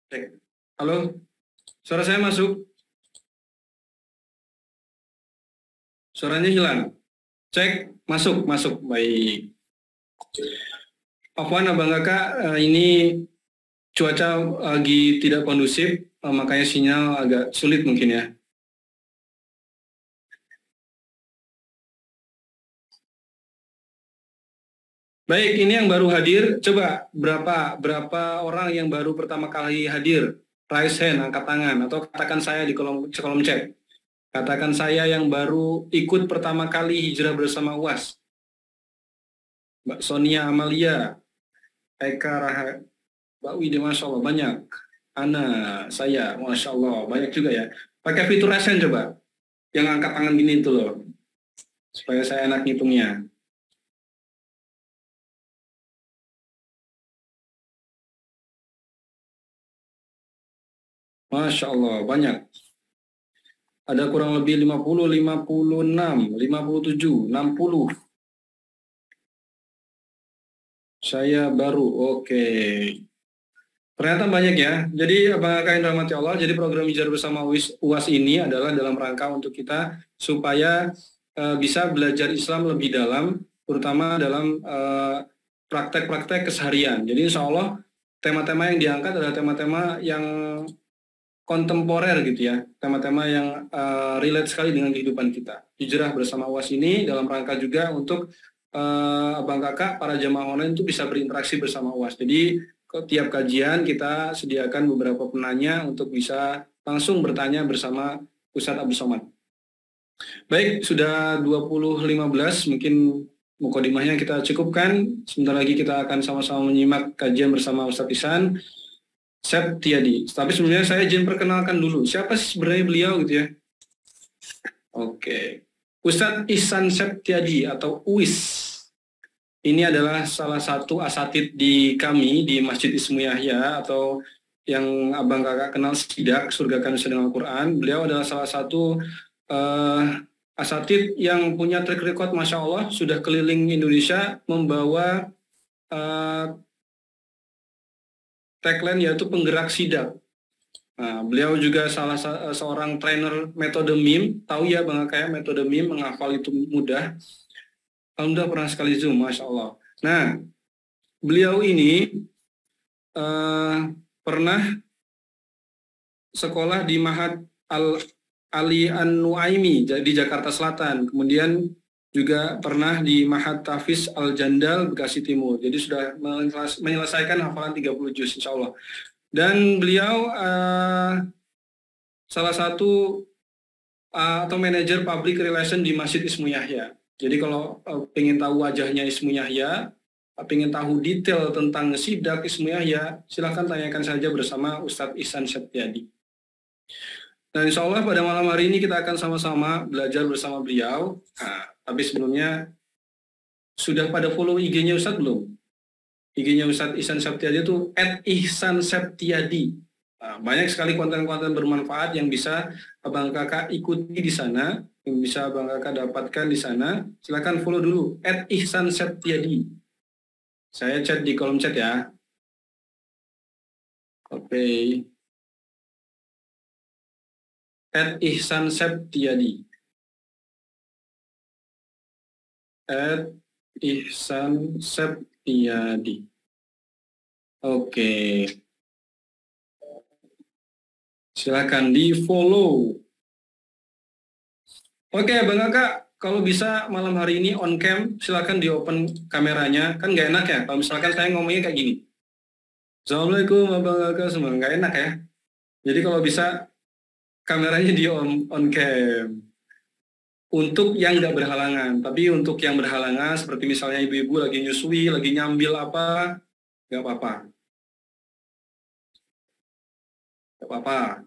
Cek. Halo, suara saya masuk? Suaranya hilang. Cek, masuk, masuk. Baik. Afwan Abang Kakak, ini cuaca lagi tidak kondusif, makanya sinyal agak sulit mungkin ya. Baik, ini yang baru hadir. Coba berapa orang yang baru pertama kali hadir? Raise hand, angkat tangan, atau katakan saya di kolom chat. Katakan saya yang baru ikut pertama kali hijrah bersama UAS. Mbak Sonia Amalia, Eka Raha, Mbak Widi, Masya Allah, banyak. Ana, saya, Masya Allah, banyak juga ya. Pakai fitur raise hand coba. Yang angkat tangan gini itu loh. Supaya saya enak ngitungnya. Masya Allah, banyak. Ada kurang lebih 50, 56, 57, 60. Saya baru, oke. Ternyata banyak ya. Jadi apakah yang dirahmati Allah, jadi program Hijrah Bersama UAS ini adalah dalam rangka untuk kita supaya bisa belajar Islam lebih dalam, terutama dalam praktek-praktek keseharian. Jadi insya Allah tema-tema yang diangkat adalah tema-tema yang kontemporer gitu ya, tema-tema yang relate sekali dengan kehidupan kita. Hijrah Bersama UAS ini dalam rangka juga untuk abang kakak, para jamaah online itu bisa berinteraksi bersama UAS. Jadi tiap kajian kita sediakan beberapa penanya untuk bisa langsung bertanya bersama Ustadz Abdul Somad. Baik, sudah 20.15, mungkin mukadimahnya kita cukupkan. Sebentar lagi kita akan sama-sama menyimak kajian bersama Ustadz Ihsan Septiadi. Tapi sebelumnya saya izin perkenalkan dulu. Siapa sih sebenarnya beliau gitu ya? Oke. Ustadz Ihsan Septiadi atau UIS. Ini adalah salah satu asatid di kami di Masjid Ismu Yahya atau yang abang kakak kenal SIDAK, Surga Kanusia dengan Al-Quran. Beliau adalah salah satu asatid yang punya track record Masya Allah, sudah keliling Indonesia membawa tagline yaitu penggerak SIDAK. Nah, beliau juga salah seorang trainer metode MIM. Tahu ya Bang Kakak, metode MIM, menghafal itu mudah. Alhamdulillah pernah sekali Zoom, Masya Allah. Nah, beliau ini pernah sekolah di Mahat Ali An-Nuaimi di Jakarta Selatan. Kemudian juga pernah di Mahat Tafiz Al-Jandal, Bekasi Timur. Jadi sudah menyelesaikan hafalan 30 juz, insya Allah. Dan beliau salah satu atau manajer public relation di Masjid Ismu Yahya. Jadi kalau pengen tahu wajahnya Ismu Yahya, pengen tahu detail tentang SIDAK Ismu Yahya, silahkan tanyakan saja bersama Ustadz Ihsan Septiadi. Dan insya Allah pada malam hari ini kita akan sama-sama belajar bersama beliau. Nah, tapi sebelumnya, sudah pada follow IG-nya Ustadz belum? IG-nya Ustadz Ihsan Septiadi itu @ihsanseptiadi. Nah, banyak sekali konten-konten bermanfaat yang bisa abang kakak ikuti di sana, yang bisa abang kakak dapatkan di sana. Silakan follow dulu @ihsanseptiadi. Saya chat di kolom chat ya. Oke. @ihsanseptiadi. @ihsanseptiadi. Oke. Silakan di follow. Oke, Bang Kakak, kalau bisa malam hari ini on cam, silakan di open kameranya. Kan nggak enak ya, kalau misalkan saya ngomongnya kayak gini. Assalamualaikum, Bang Kakak, semua nggak enak ya. Jadi kalau bisa kameranya di on cam. Untuk yang nggak berhalangan, tapi untuk yang berhalangan, seperti misalnya ibu-ibu lagi nyusui, lagi nyambil apa, nggak apa-apa. Nggak apa-apa.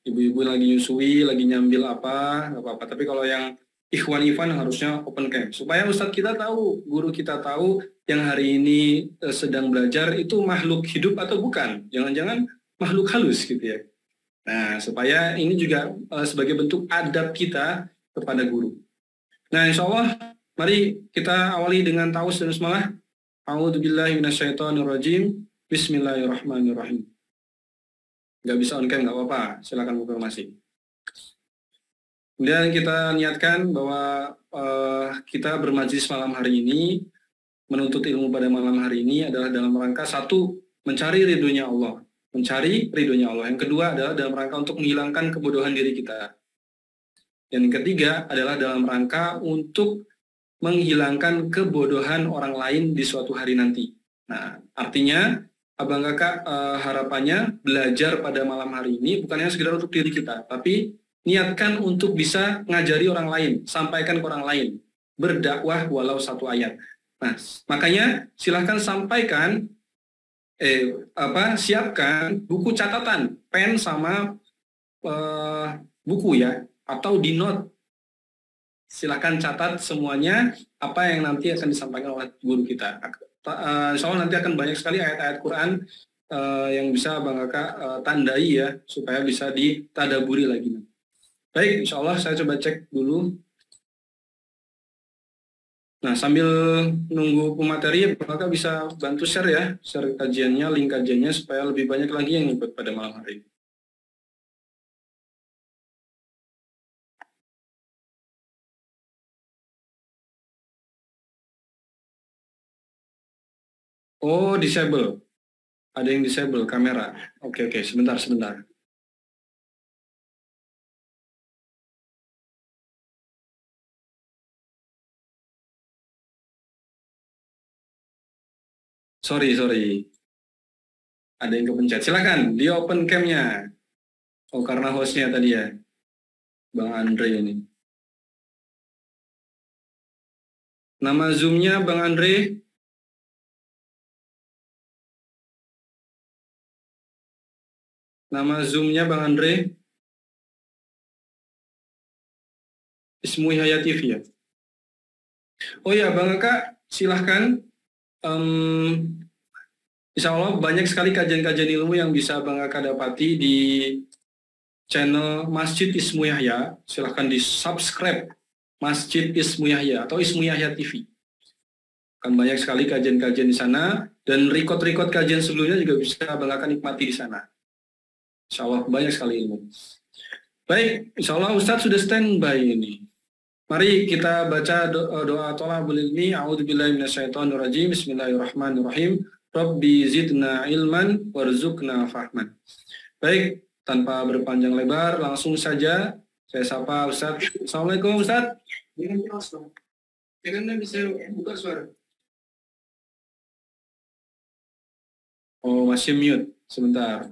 Ibu-ibu lagi nyusui, lagi nyambil apa, nggak apa-apa. Tapi kalau yang ikhwan harusnya open cam. Supaya Ustadz kita tahu, guru kita tahu yang hari ini sedang belajar itu makhluk hidup atau bukan. Jangan-jangan makhluk halus gitu ya. Nah, supaya ini juga sebagai bentuk adab kita kepada guru. Nah, insya Allah, mari kita awali dengan ta'awudz dan bismillah. A'udzubillahi minasyaitonirrajim. Bismillahirrahmanirrahim. Nggak bisa on cam nggak apa-apa, silakan konfirmasi. Kemudian kita niatkan bahwa kita bermajlis malam hari ini, menuntut ilmu pada malam hari ini adalah dalam rangka satu, mencari ridhonya Allah. Mencari ridhonya Allah. Yang kedua adalah dalam rangka untuk menghilangkan kebodohan diri kita. Dan yang ketiga adalah dalam rangka untuk menghilangkan kebodohan orang lain di suatu hari nanti. Nah, artinya abang kakak harapannya belajar pada malam hari ini bukan hanya sekedar untuk diri kita, tapi niatkan untuk bisa ngajari orang lain, sampaikan ke orang lain, berdakwah walau satu ayat. Nah, makanya silahkan sampaikan, siapkan buku catatan, pen sama buku ya, atau di note. Silahkan catat semuanya apa yang nanti akan disampaikan oleh guru kita. Insya Allah nanti akan banyak sekali ayat-ayat Quran yang bisa Bang Kakak tandai ya, supaya bisa ditadaburi lagi. Baik, insya Allah saya coba cek dulu. Nah, sambil nunggu pemateri, Bang Kakak bisa bantu share ya, share kajiannya, link kajiannya, supaya lebih banyak lagi yang ikut pada malam hari ini. Oh, disable. Ada yang disable kamera. Oke, sebentar. Sorry. Ada yang kepencet. Silakan, di open cam-nya. Oh, karena hostnya tadi ya, Bang Andre ini. Nama Zoom-nya Bang Andre. Nama Zoom-nya Bang Andre. Ismu Yahya TV ya. Oh ya, Bang Kakak, silahkan. Insya Allah banyak sekali kajian-kajian ilmu yang bisa Bang Kakak dapati di channel Masjid Ismu Yahya. Silahkan di subscribe Masjid Ismu Yahya atau Ismu Yahya TV. Kan banyak sekali kajian-kajian di sana, dan record kajian sebelumnya juga bisa Bang Kakak nikmati di sana. Insya Allah banyak sekali ilmu. Baik, insya Allah Ustadz sudah standby ini. Mari kita baca doa thalabul ilmi. A'udzubillahi minasyaitonirrajim. Bismillahirrahmanirrahim. Rabbi zidna ilman warzuqna fahman. Baik, tanpa berpanjang lebar, langsung saja saya sapa Ustadz. Assalamualaikum Ustadz. Jangan bisa buka suara. Oh, masih mute. Sebentar.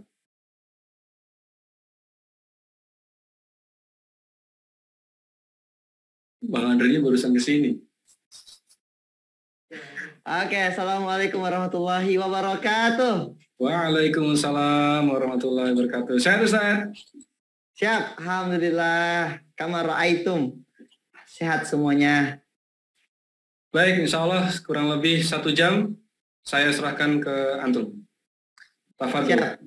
Bang Andre ini barusan ke sini. Oke, assalamualaikum warahmatullahi wabarakatuh. Waalaikumsalam warahmatullahi wabarakatuh. Sehat Ustaz? Siap, alhamdulillah. Kama ra'aitum. Sehat semuanya. Baik, insya Allah kurang lebih 1 jam saya serahkan ke antum. Tafadhol. Siap.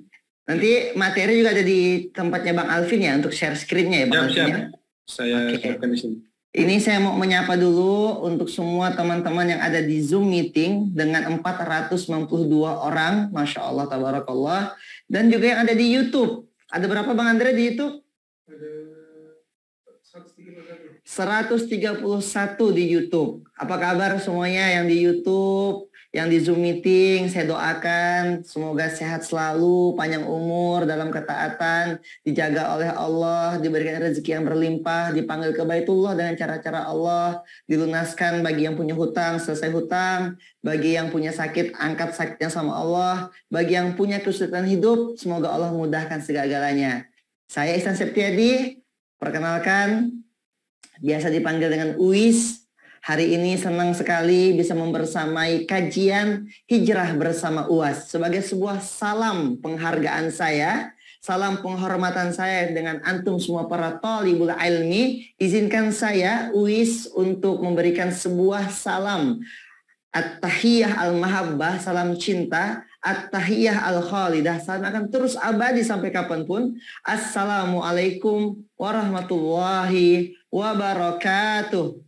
Nanti materi juga ada di tempatnya Bang Alvin ya untuk share screen-nya ya Bang Alvin. Siap. Saya siapkan di sini. Ini saya mau menyapa dulu untuk semua teman-teman yang ada di Zoom meeting dengan 492 orang. Masya Allah, tabarakallah. Dan juga yang ada di YouTube. Ada berapa Bang Andre di YouTube? Ada 131 di YouTube. Apa kabar semuanya yang di YouTube, yang di Zoom meeting? Saya doakan semoga sehat selalu, panjang umur dalam ketaatan, dijaga oleh Allah, diberikan rezeki yang berlimpah, dipanggil ke Baitullah dengan cara-cara Allah, dilunaskan bagi yang punya hutang, selesai hutang, bagi yang punya sakit, angkat sakitnya sama Allah, bagi yang punya kesulitan hidup, semoga Allah mudahkan segala-galanya. Saya Ihsan Septiadi, perkenalkan, biasa dipanggil dengan Uis. Hari ini senang sekali bisa membersamai kajian Hijrah bersama UAS. Sebagai sebuah salam penghargaan saya, salam penghormatan saya dengan antum semua para thalibul ilmi, izinkan saya Uis untuk memberikan sebuah salam At-Tahiyah Al-Mahabbah, salam cinta, At-Tahiyah Al-Khalidah, salam akan terus abadi sampai kapanpun. Assalamualaikum warahmatullahi wabarakatuh.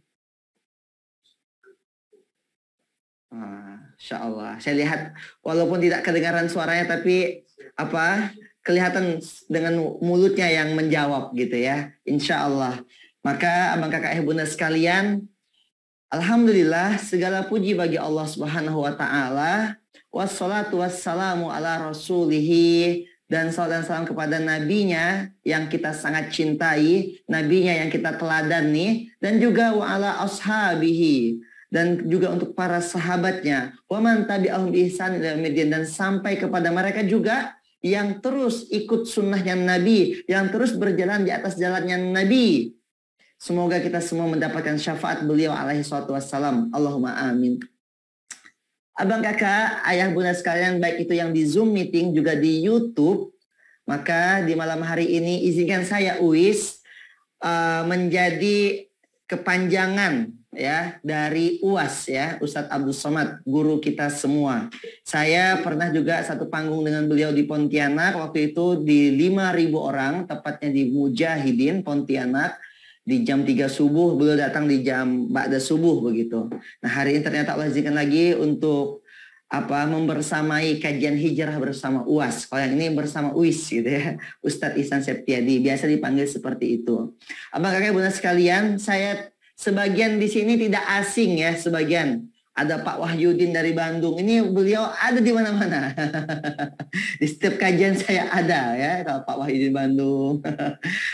Insya Allah. Saya lihat walaupun tidak kedengaran suaranya, tapi kelihatan dengan mulutnya yang menjawab gitu ya, insya Allah. Maka abang kakak bunda sekalian, alhamdulillah segala puji bagi Allah Subhanahu wa taala. Wassalatu wassalamu ala rasulihi, dan salam dan salam kepada nabinya yang kita sangat cintai, nabinya yang kita teladani, dan juga wa ala ashabihi, dan juga untuk para sahabatnya, wa man tabi'ahum bi ihsan ila yaumil, dan sampai kepada mereka juga yang terus ikut sunnahnya Nabi, yang terus berjalan di atas jalannya Nabi. Semoga kita semua mendapatkan syafaat beliau alaihi salatu wassalam. Allahumma amin. Abang kakak, ayah bunda sekalian, baik itu yang di Zoom meeting juga di YouTube, maka di malam hari ini izinkan saya Uwis menjadi kepanjangan ya dari UAS ya, Ustadz Abdul Somad, guru kita semua. Saya pernah juga satu panggung dengan beliau di Pontianak, waktu itu di 5.000 orang, tepatnya di Mujahidin Pontianak. Di jam 3 subuh, beliau datang di jam ba'da subuh begitu. Nah, hari ini ternyata Allah izinkan lagi untuk membersamai kajian hijrah bersama UAS. Kalau yang ini bersama UIS gitu ya, Ustadz Ihsan Septiadi, biasa dipanggil seperti itu. Abang kakak bunda sekalian, saya sebagian di sini tidak asing ya, sebagian. Ada Pak Wahyudin dari Bandung. Ini beliau ada di mana-mana. Di setiap kajian saya ada ya, kalau Pak Wahyudin Bandung.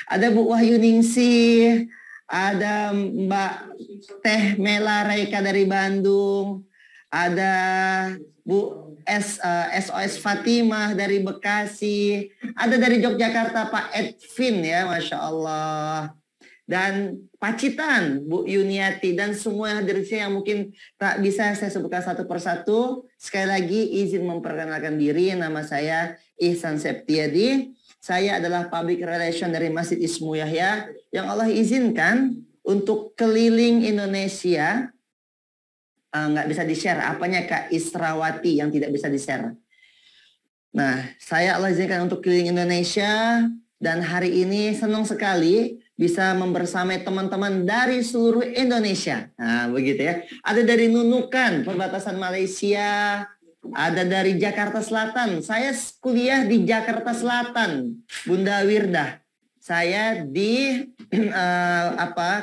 Ada Bu Wahyu Ningsih, ada Mbak Teh Mela Reika dari Bandung, ada Bu SOS Fatimah dari Bekasi, ada dari Yogyakarta Pak Edvin ya, Masya Allah. Dan Pacitan, Bu Yuniati, dan semua yang hadir yang mungkin tak bisa saya sebutkan satu persatu. Sekali lagi izin memperkenalkan diri, nama saya Ihsan Septiadi. Saya adalah Public Relation dari Masjid Ismu Yahya yang Allah izinkan untuk keliling Indonesia. Nggak bisa di-share, apanya Kak Israwati yang tidak bisa di-share. Nah, saya Allah izinkan untuk keliling Indonesia, dan hari ini senang sekali bisa membersamai teman-teman dari seluruh Indonesia. Nah, begitu ya. Ada dari Nunukan, perbatasan Malaysia. Ada dari Jakarta Selatan. Saya kuliah di Jakarta Selatan, Bunda Wirdah. Saya di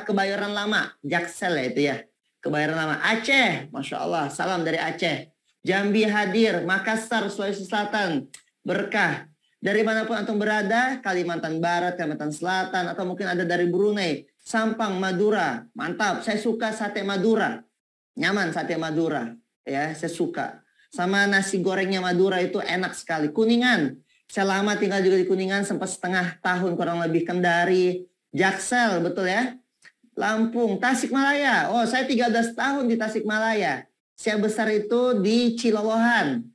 Kebayoran Lama, Jaksel ya itu ya. Kebayoran Lama. Aceh, Masya Allah. Salam dari Aceh. Jambi hadir, Makassar, Sulawesi Selatan. Berkah. Dari manapun antum berada, Kalimantan Barat, Kalimantan Selatan, atau mungkin ada dari Brunei, Sampang, Madura, mantap. Saya suka sate Madura, nyaman sate Madura, ya saya suka. Sama nasi gorengnya Madura itu enak sekali. Kuningan, saya lama tinggal juga di Kuningan, sempat setengah tahun kurang lebih. Kendari, Jaksel, betul ya. Lampung, Tasikmalaya. Oh, saya 13 tahun di Tasikmalaya. Saya besar itu di Cilolohan.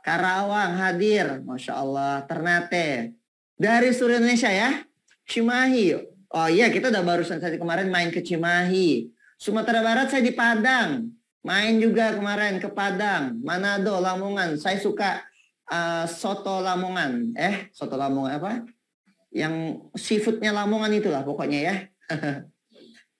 Karawang hadir, Masya Allah. Ternate. Dari seluruh Indonesia ya. Cimahi. Oh iya, kita udah barusan tadi kemarin main ke Cimahi. Sumatera Barat saya di Padang. Main juga kemarin ke Padang. Manado, Lamongan. Saya suka soto Lamongan. Soto Lamongan apa? Yang seafoodnya Lamongan itulah pokoknya ya.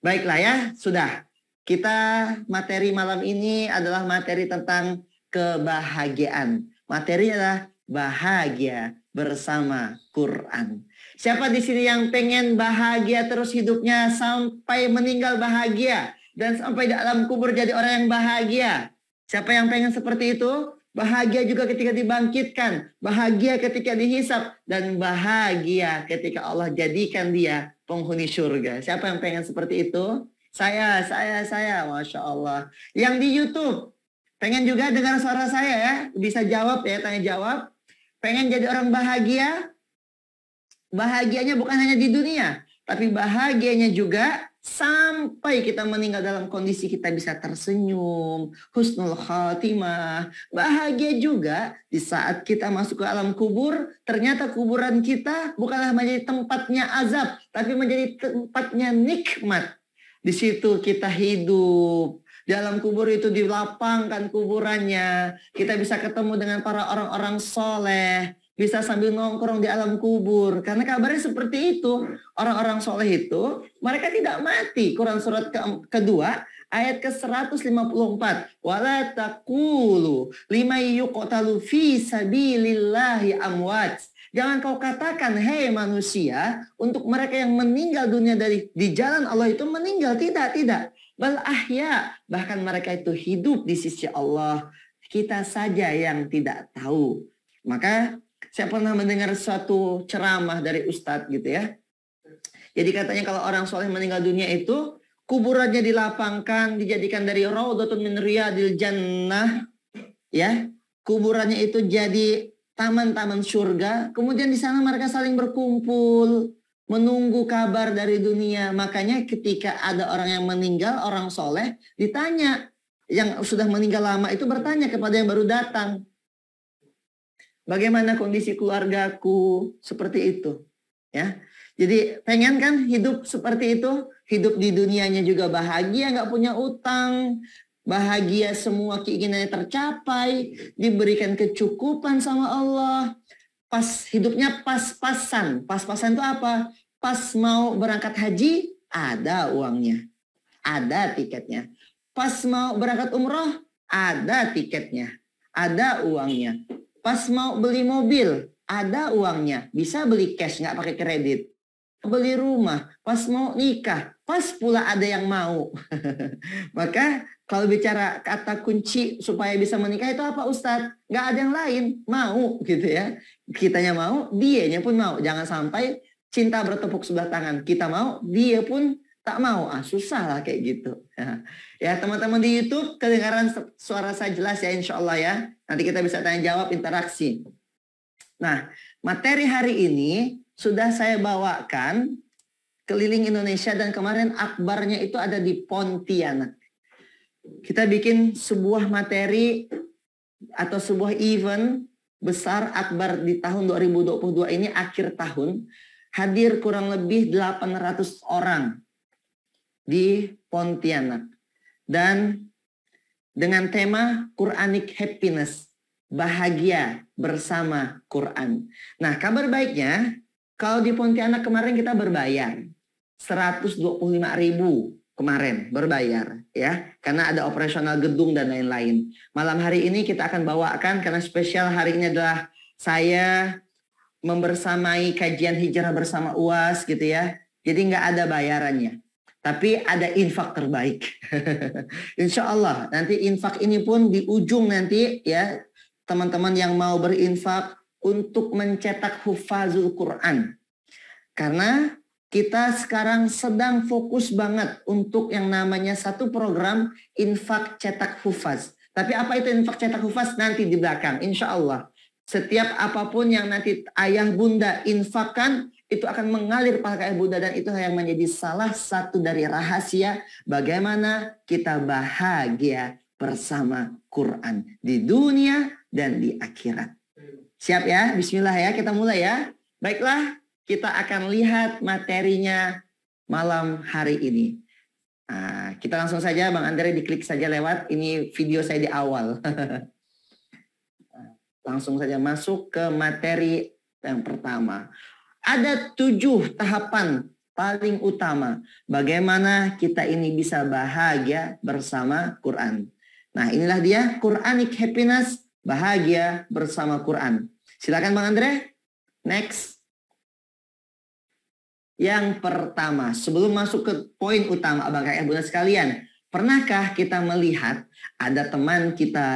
Baiklah ya, sudah. Kita materi malam ini adalah materi tentang kebahagiaan. Materinya adalah bahagia bersama Quran. Siapa di sini yang pengen bahagia terus hidupnya sampai meninggal bahagia dan sampai di alam kubur jadi orang yang bahagia? Siapa yang pengen seperti itu? Bahagia juga ketika dibangkitkan, bahagia ketika dihisap, dan bahagia ketika Allah jadikan dia penghuni surga. Siapa yang pengen seperti itu? Saya, Masya Allah. Yang di YouTube, pengen juga dengar suara saya ya? Bisa jawab ya, tanya jawab. Pengen jadi orang bahagia? Bahagianya bukan hanya di dunia, tapi bahagianya juga sampai kita meninggal dalam kondisi kita bisa tersenyum, husnul khatimah. Bahagia juga di saat kita masuk ke alam kubur, ternyata kuburan kita bukanlah menjadi tempatnya azab, tapi menjadi tempatnya nikmat. Di situ kita hidup. Di alam kubur itu dilapangkan kuburannya. Kita bisa ketemu dengan para orang-orang soleh. Bisa sambil nongkrong di alam kubur. Karena kabarnya seperti itu. Orang-orang soleh itu, mereka tidak mati. Quran surat kedua, ayat ke-154. Wala taqulu liman yuqtalu fi sabilillahi amwat. Jangan kau katakan, hei manusia, untuk mereka yang meninggal dunia di jalan Allah itu meninggal. Tidak. Bal ahya, bahkan mereka itu hidup di sisi Allah. Kita saja yang tidak tahu. Maka saya pernah mendengar suatu ceramah dari Ustadz gitu ya. Jadi katanya kalau orang soleh meninggal dunia itu, kuburannya dilapangkan, dijadikan dari raudhatun min riyadil jannah. Ya, kuburannya itu jadi taman-taman surga. Kemudian di sana mereka saling berkumpul, menunggu kabar dari dunia. Makanya ketika ada orang yang meninggal, orang soleh, ditanya. Yang sudah meninggal lama itu bertanya kepada yang baru datang. Bagaimana kondisi keluargaku? Seperti itu. Ya, jadi pengen kan hidup seperti itu? Hidup di dunianya juga bahagia, nggak punya utang. Bahagia semua keinginannya tercapai, diberikan kecukupan sama Allah. Pas hidupnya pas-pasan. Pas-pasan itu apa? Pas mau berangkat haji, ada uangnya. Ada tiketnya. Pas mau berangkat umroh, ada tiketnya. Ada uangnya. Pas mau beli mobil, ada uangnya. Bisa beli cash, nggak pakai kredit. Beli rumah, pas mau nikah, pas pula ada yang mau. Maka kalau bicara kata kunci supaya bisa menikah itu apa Ustadz? Nggak ada yang lain, mau gitu ya. Kitanya mau, dianya pun mau. Jangan sampai cinta bertepuk sebelah tangan. Kita mau, dia pun tak mau. Susah lah kayak gitu. Ya teman-teman di YouTube kedengaran suara saya jelas ya insya Allah ya. Nanti kita bisa tanya jawab interaksi. Nah materi hari ini sudah saya bawakan keliling Indonesia dan kemarin akbarnya itu ada di Pontianak. Kita bikin sebuah materi atau sebuah event besar akbar di tahun 2022 ini akhir tahun. Hadir kurang lebih 800 orang di Pontianak. Dan dengan tema Quranic Happiness, bahagia bersama Quran. Nah kabar baiknya, kalau di Pontianak kemarin kita berbayar 125.000 kemarin berbayar ya karena ada operasional gedung dan lain-lain. Malam hari ini kita akan bawakan karena spesial hari ini adalah saya membersamai kajian hijrah bersama UAS gitu ya. Jadi nggak ada bayarannya. Tapi ada infak terbaik. Insya Allah nanti infak ini pun di ujung nanti ya teman-teman yang mau berinfak untuk mencetak hufazul Quran. Karena kita sekarang sedang fokus banget untuk yang namanya satu program infak cetak hufaz. Tapi apa itu infak cetak hufaz? Nanti di belakang. Insya Allah. Setiap apapun yang nanti ayah bunda infakkan, itu akan mengalir pahala ayah bunda. Dan itu yang menjadi salah satu dari rahasia bagaimana kita bahagia bersama Quran. Di dunia dan di akhirat. Siap ya? Bismillah ya, kita mulai ya. Baiklah, kita akan lihat materinya malam hari ini. Nah, kita langsung saja, Bang Andre diklik saja lewat. Ini video saya di awal. Langsung saja masuk ke materi yang pertama. Ada 7 tahapan paling utama. Bagaimana kita ini bisa bahagia bersama Quran. Nah inilah dia, Quranic Happiness, bahagia bersama Quran. Silakan Bang Andre. Next. Yang pertama, sebelum masuk ke poin utama Abang Kakak Bunda sekalian, pernahkah kita melihat ada teman kita,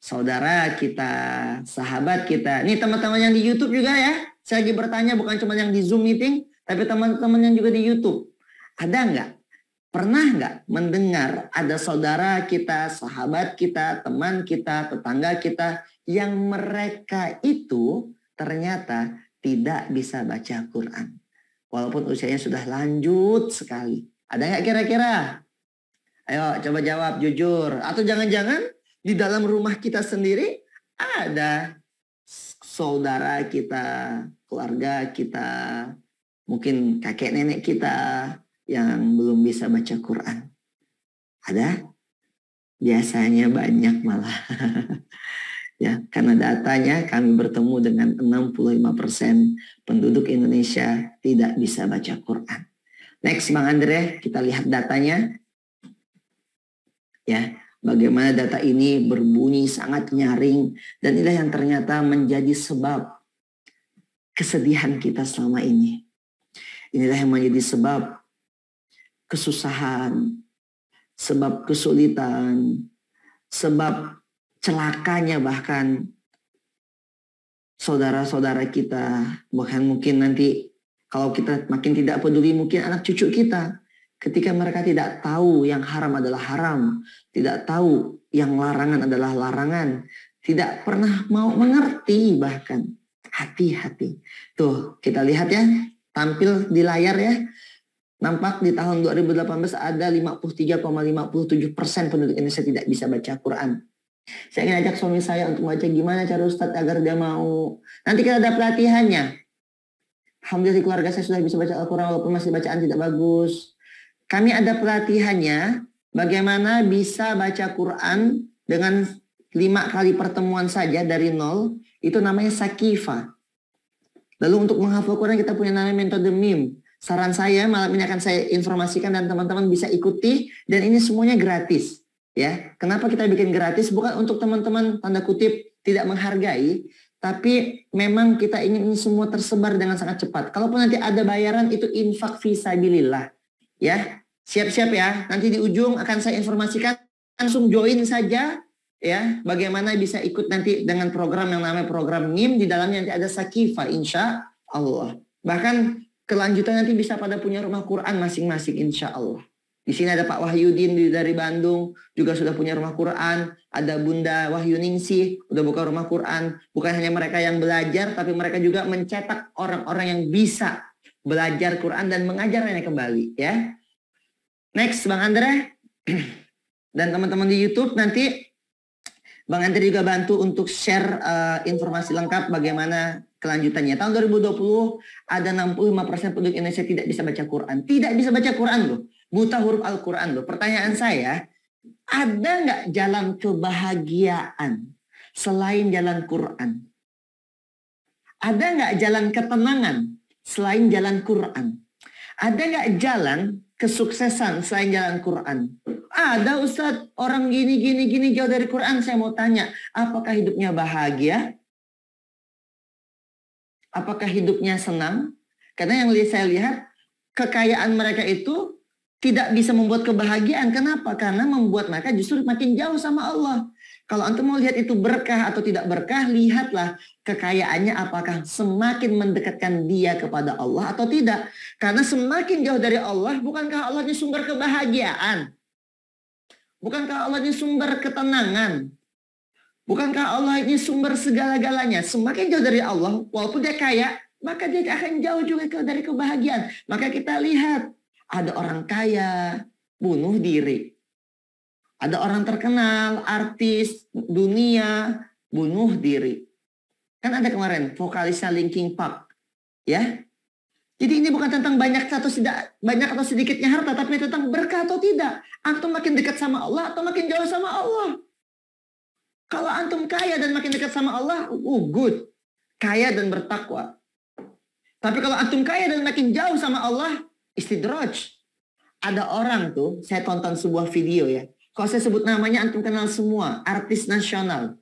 saudara kita, sahabat kita. Nih teman-teman yang di YouTube juga ya. Saya lagi bertanya bukan cuma yang di Zoom meeting, tapi teman-teman yang juga di YouTube. Ada nggak? Pernah nggak mendengar ada saudara kita, sahabat kita, teman kita, tetangga kita yang mereka itu ternyata tidak bisa baca Quran. Walaupun usianya sudah lanjut sekali. Ada nggak kira-kira? Ayo coba jawab jujur. Atau jangan-jangan di dalam rumah kita sendiri ada saudara kita, keluarga kita, mungkin kakek nenek kita yang belum bisa baca Quran. Ada? Biasanya banyak malah. Ya, karena datanya kami bertemu dengan 65% penduduk Indonesia tidak bisa baca Quran. Next Bang Andre, kita lihat datanya. Ya, bagaimana data ini berbunyi sangat nyaring dan inilah yang ternyata menjadi sebab kesedihan kita selama ini. Inilah yang menjadi sebab kesusahan, sebab kesulitan, sebab celakanya bahkan saudara-saudara kita, bahkan mungkin nanti kalau kita makin tidak peduli mungkin anak cucu kita, ketika mereka tidak tahu yang haram adalah haram, tidak tahu yang larangan adalah larangan, tidak pernah mau mengerti bahkan. Hati-hati. Tuh kita lihat ya, tampil di layar ya. Nampak di tahun 2018 ada 53,57% penduduk Indonesia tidak bisa baca Quran. Saya ingin ajak suami saya untuk baca gimana cara Ustadz agar dia mau. Nanti kita ada pelatihannya. Alhamdulillah di keluarga saya sudah bisa baca Al-Quran walaupun masih bacaan tidak bagus. Kami ada pelatihannya bagaimana bisa baca Quran dengan 5 kali pertemuan saja dari nol. Itu namanya Sakifa. Lalu untuk menghafal Quran kita punya namanya metode MIM. Saran saya malam ini akan saya informasikan dan teman-teman bisa ikuti. Dan ini semuanya gratis. Ya, kenapa kita bikin gratis? Bukan untuk teman-teman tanda kutip tidak menghargai. Tapi memang kita ingin ini semua tersebar dengan sangat cepat. Kalaupun nanti ada bayaran itu infak fisabilillah. Ya, siap-siap ya. Nanti di ujung akan saya informasikan. Langsung join saja. Ya, bagaimana bisa ikut nanti dengan program yang namanya program MIM, di dalamnya nanti ada Sakifa insya Allah. Bahkan kelanjutan nanti bisa pada punya rumah Quran masing-masing insya Allah. Di sini ada Pak Wahyudin dari Bandung juga sudah punya rumah Quran, ada Bunda Wahyuningsih udah buka rumah Quran. Bukan hanya mereka yang belajar, tapi mereka juga mencetak orang-orang yang bisa belajar Quran dan mengajarnya kembali. Ya, next Bang Andre dan teman-teman di YouTube nanti. Bang Andri juga bantu untuk share informasi lengkap bagaimana kelanjutannya. Tahun 2020 ada 65% penduduk Indonesia tidak bisa baca Quran. Tidak bisa baca Quran loh. Buta huruf Al-Quran loh. Pertanyaan saya, ada nggak jalan kebahagiaan selain jalan Quran? Ada nggak jalan ketenangan selain jalan Quran? Ada nggak jalan kesuksesan selain jalan Quran? Ada Ustadz, orang gini jauh dari Quran. Saya mau tanya, apakah hidupnya bahagia? Apakah hidupnya senang? Karena yang saya lihat, kekayaan mereka itu tidak bisa membuat kebahagiaan. Kenapa? Karena membuat mereka justru makin jauh sama Allah. Kalau antum mau lihat itu berkah atau tidak berkah, lihatlah kekayaannya apakah semakin mendekatkan dia kepada Allah atau tidak. Karena semakin jauh dari Allah, bukankah Allah ini sumber kebahagiaan? Bukankah Allah ini sumber ketenangan? Bukankah Allah ini sumber segala-galanya? Semakin jauh dari Allah, walaupun dia kaya, maka dia akan jauh juga dari kebahagiaan. Maka kita lihat, ada orang kaya, bunuh diri. Ada orang terkenal, artis, dunia, bunuh diri. Kan ada kemarin, vokalisnya Linkin Park. Ya, jadi ini bukan tentang banyak atau sedikitnya harta, tapi tentang berkah atau tidak. Antum makin dekat sama Allah atau makin jauh sama Allah. Kalau antum kaya dan makin dekat sama Allah, good. Kaya dan bertakwa. Tapi kalau antum kaya dan makin jauh sama Allah, istidraj. Ada orang tuh, saya tonton sebuah video ya. Kalau saya sebut namanya, antum kenal semua. Artis nasional.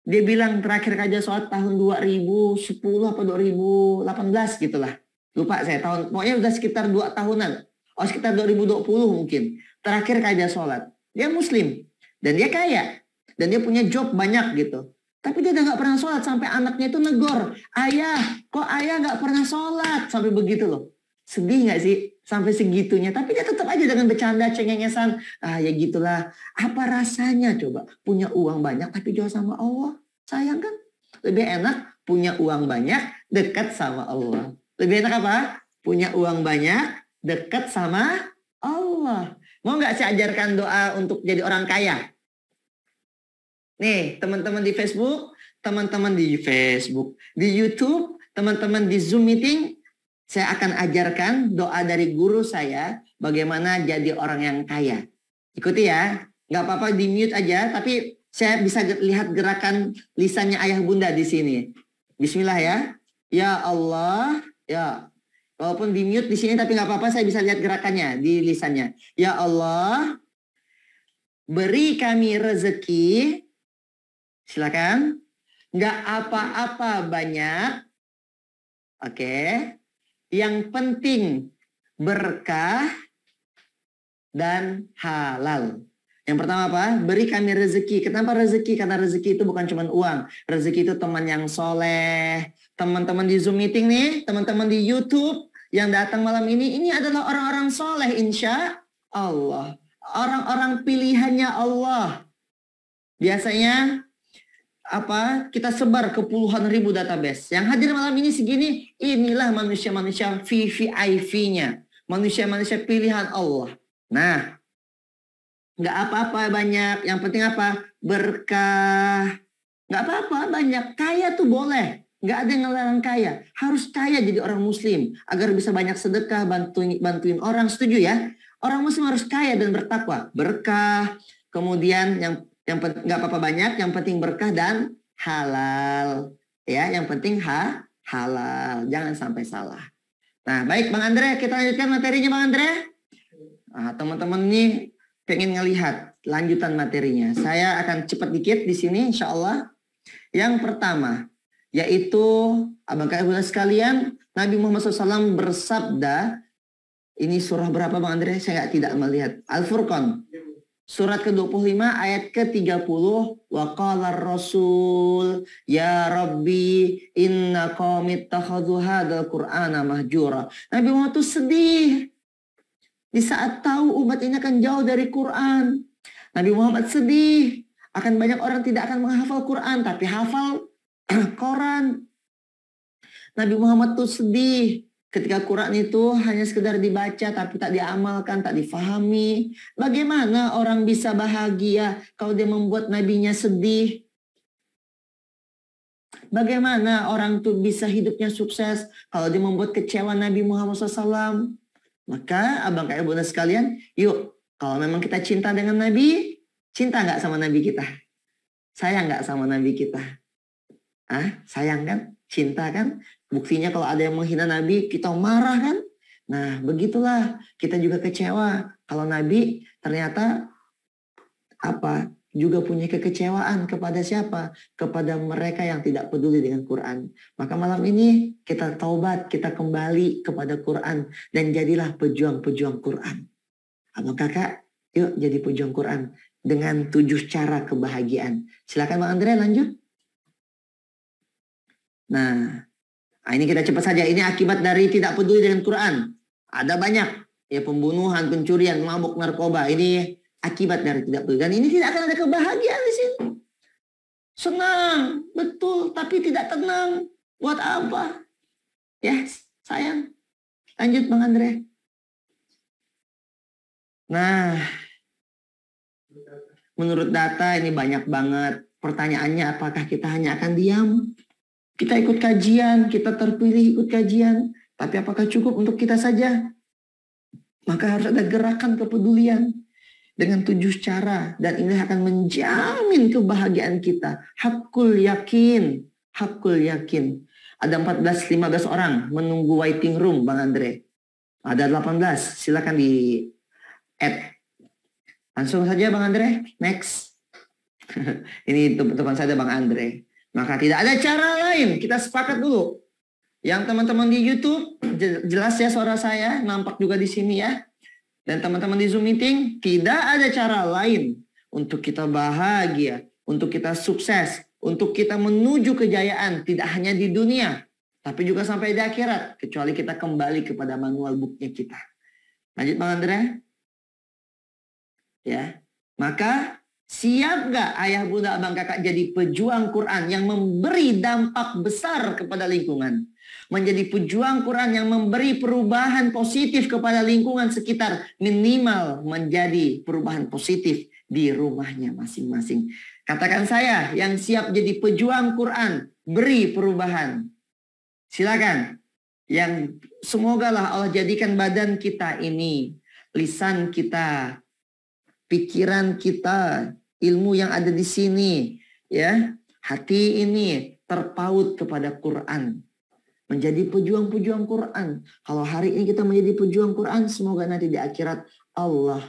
Dia bilang terakhir kajian sholat tahun 2010 atau 2018 gitulah. Lupa saya tahun, pokoknya udah sekitar 2 tahunan. Sekitar 2020 mungkin. Terakhir kajian sholat. Dia muslim. Dan dia kaya. Dan dia punya job banyak gitu. Tapi dia udah gak pernah sholat. Sampai anaknya itu negor. Ayah, kok ayah gak pernah sholat? Sampai begitu loh. Sedih gak sih? Sampai segitunya. Tapi dia tetap aja dengan bercanda, cengengesan. Ya gitulah. Apa rasanya coba? Punya uang banyak tapi jauh sama Allah. Sayang kan? Lebih enak punya uang banyak, dekat sama Allah. Lebih enak apa? Punya uang banyak, dekat sama Allah. Mau nggak saya ajarkan doa untuk jadi orang kaya? Nih, teman-teman di Facebook, di YouTube, teman-teman di Zoom meeting, saya akan ajarkan doa dari guru saya bagaimana jadi orang yang kaya. Ikuti ya. Nggak apa-apa di mute aja, tapi saya bisa lihat gerakan lisannya ayah bunda di sini. Bismillah ya. Ya Allah. Ya, walaupun di mute di sini tapi nggak apa-apa, saya bisa lihat gerakannya di lisannya. Ya Allah, beri kami rezeki, silakan, nggak apa-apa banyak, Oke. Yang penting berkah dan halal. Yang pertama apa? Beri kami rezeki. Kenapa rezeki? Karena rezeki itu bukan cuma uang. Rezeki itu teman yang soleh. Teman-teman di Zoom meeting nih, teman-teman di YouTube yang datang malam ini adalah orang-orang soleh insya Allah. Orang-orang pilihannya Allah. Biasanya kita sebar ke puluhan ribu database. Yang hadir malam ini segini, inilah manusia-manusia VVIP-nya. Manusia-manusia pilihan Allah. Nah, nggak apa-apa banyak, yang penting apa? Berkah. Nggak apa-apa banyak, kaya tuh boleh. Nggak ada yang ngelarang kaya. Harus kaya jadi orang muslim. Agar bisa banyak sedekah, bantuin orang. Setuju ya? Orang muslim harus kaya dan bertakwa. Berkah. Kemudian yang nggak apa-apa banyak, yang penting berkah dan halal. Ya, yang penting halal. Jangan sampai salah. Nah, baik Bang Andre, kita lanjutkan materinya Bang Andre. Nah, teman-teman ini pengen ngelihat lanjutan materinya. Saya akan cepat dikit di sini insya Allah. Yang pertama, yaitu abang kakak sekalian, Nabi Muhammad SAW bersabda, ini surah berapa Bang Andre? Saya tidak melihat. Al-Furqan. Surat ke-25 ayat ke-30. Wa qala ar-rasul ya Rabbi inna qaumit takhadhu hadzal Qur'ana mahjura. Nabi Muhammad itu sedih. Di saat tahu umat ini akan jauh dari Quran. Nabi Muhammad sedih. Akan banyak orang tidak akan menghafal Quran. Tapi hafal Quran. Nabi Muhammad tuh sedih. Ketika Quran itu hanya sekedar dibaca tapi tak diamalkan, tak difahami. Bagaimana orang bisa bahagia kalau dia membuat nabinya sedih? Bagaimana orang tuh bisa hidupnya sukses kalau dia membuat kecewa Nabi Muhammad SAW? Maka abang kakak bunda sekalian, yuk kalau memang kita cinta dengan Nabi, cinta nggak sama Nabi kita? Sayang nggak sama Nabi kita? Sayang kan? Cinta kan? Buktinya kalau ada yang menghina Nabi, kita marah kan? Nah begitulah, kita juga kecewa kalau Nabi ternyata juga punya kekecewaan kepada siapa? Kepada mereka yang tidak peduli dengan Quran. Maka malam ini kita taubat, kita kembali kepada Quran dan jadilah pejuang-pejuang Quran. Abang kakak, yuk jadi pejuang Quran dengan 7 cara kebahagiaan. Silakan Bang Andre lanjut. Nah, ini kita cepat saja. Ini akibat dari tidak peduli dengan Quran. Ada banyak ya, pembunuhan, pencurian, mabuk, narkoba. Ini akibat dari tidak peduli. Dan ini tidak akan ada kebahagiaan di sini. Senang, betul, tapi tidak tenang. Buat apa? Ya, sayang. Lanjut Bang Andre. Nah, menurut data ini banyak banget. Pertanyaannya, apakah kita hanya akan diam? Kita ikut kajian, kita terpilih ikut kajian. Tapi apakah cukup untuk kita saja? Maka harus ada gerakan kepedulian. Dengan 7 cara. Dan ini akan menjamin kebahagiaan kita. Hakul yakin. Hakul yakin. Ada 14-15 orang menunggu waiting room Bang Andre. Ada 18. Silakan di add. Langsung saja Bang Andre. Next. Ini teman saya Bang Andre. Maka tidak ada cara lain. Kita sepakat dulu. Yang teman-teman di YouTube, jelas ya suara saya. Nampak juga di sini ya. Dan teman-teman di Zoom meeting, tidak ada cara lain untuk kita bahagia, untuk kita sukses, untuk kita menuju kejayaan. Tidak hanya di dunia, tapi juga sampai di akhirat. Kecuali kita kembali kepada manual booknya kita. Lanjut Bang Andre. Ya, maka siap gak ayah bunda abang kakak jadi pejuang Quran yang memberi dampak besar kepada lingkungan? Menjadi pejuang Quran yang memberi perubahan positif kepada lingkungan sekitar. Minimal menjadi perubahan positif di rumahnya masing-masing. Katakan saya yang siap jadi pejuang Quran. Beri perubahan. Silakan. Yang semogalah Allah jadikan badan kita ini, lisan kita, pikiran kita, ilmu yang ada di sini, ya, hati ini terpaut kepada Quran. Menjadi pejuang-pejuang Quran. Kalau hari ini kita menjadi pejuang Quran, semoga nanti di akhirat Allah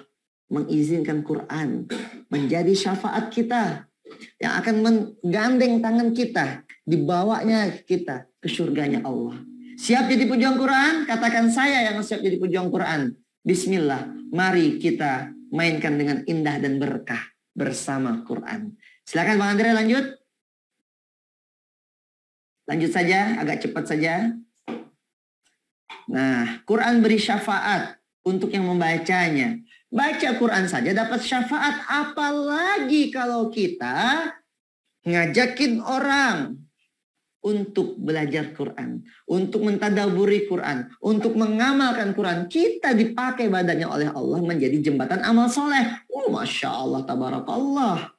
mengizinkan Quran menjadi syafaat kita yang akan menggandeng tangan kita, dibawanya kita ke surganya Allah. Siap jadi pejuang Quran? Katakan saya yang siap jadi pejuang Quran. Bismillah, mari kita mainkan dengan indah dan berkah bersama Quran. Silakan Bang Andre lanjut. Lanjut saja, agak cepat saja. Nah, Quran beri syafaat untuk yang membacanya. Baca Quran saja dapat syafaat, apalagi kalau kita ngajakin orang untuk belajar Quran, untuk mentadaburi Quran, untuk mengamalkan Quran. Kita dipakai badannya oleh Allah menjadi jembatan amal soleh. Masya Allah, tabarakallah.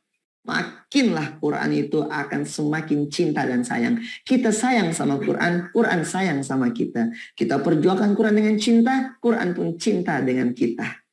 Makinlah Quran itu akan semakin cinta dan sayang. Kita sayang sama Quran, Quran sayang sama kita. Kita perjuangkan Quran dengan cinta, Quran pun cinta dengan kita.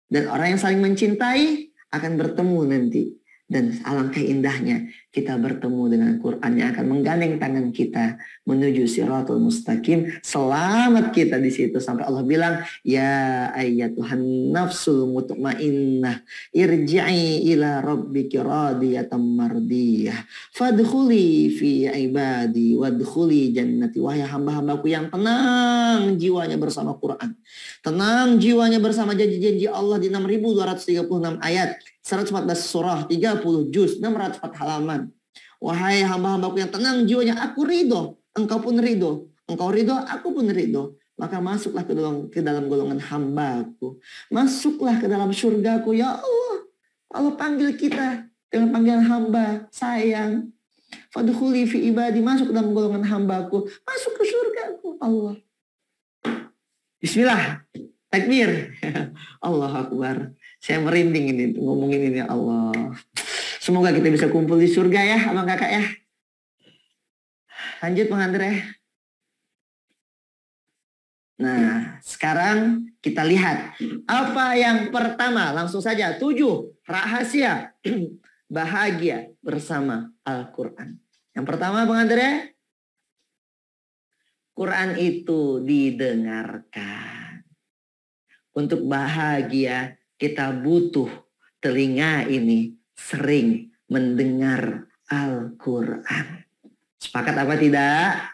Dan orang yang saling mencintai akan bertemu nanti. Dan alangkah indahnya kita bertemu dengan Quran yang akan menggandeng tangan kita menuju siratul mustaqim. Selamat kita di situ sampai Allah bilang, ya ayyatuhan nafsul mutmainnah irji'i ila rabbiki radiyatan mardiyah fadkhuli fi ibadi wadkhuli jannati. Wahai hamba-hambaku yang tenang jiwanya bersama Quran, tenang jiwanya bersama janji-janji Allah di 6236 ayat, 114 surah, 30 juz, 604 halaman. Wahai hamba-hambaku yang tenang jiwanya, aku ridho, engkau pun ridho. Engkau ridho, aku pun ridho. Maka masuklah ke dalam golongan hambaku. Masuklah ke dalam surgaku, ya Allah. Allah panggil kita dengan panggilan hamba, sayang. Fadkhuli fi ibadi, masuk dalam golongan hambaku. Masuk ke surgaku, Allah. Bismillah, takbir. Allah Akbar. Saya merinding ini ngomongin ini, Allah. Semoga kita bisa kumpul di surga ya, abang kakak ya. Lanjut Bang Andre. Nah, sekarang kita lihat apa yang pertama. Langsung saja, 7 rahasia bahagia bersama Al-Quran. Yang pertama Bang Andre, Quran itu didengarkan. Untuk bahagia kita butuh telinga ini sering mendengar Al-Quran. Sepakat apa tidak?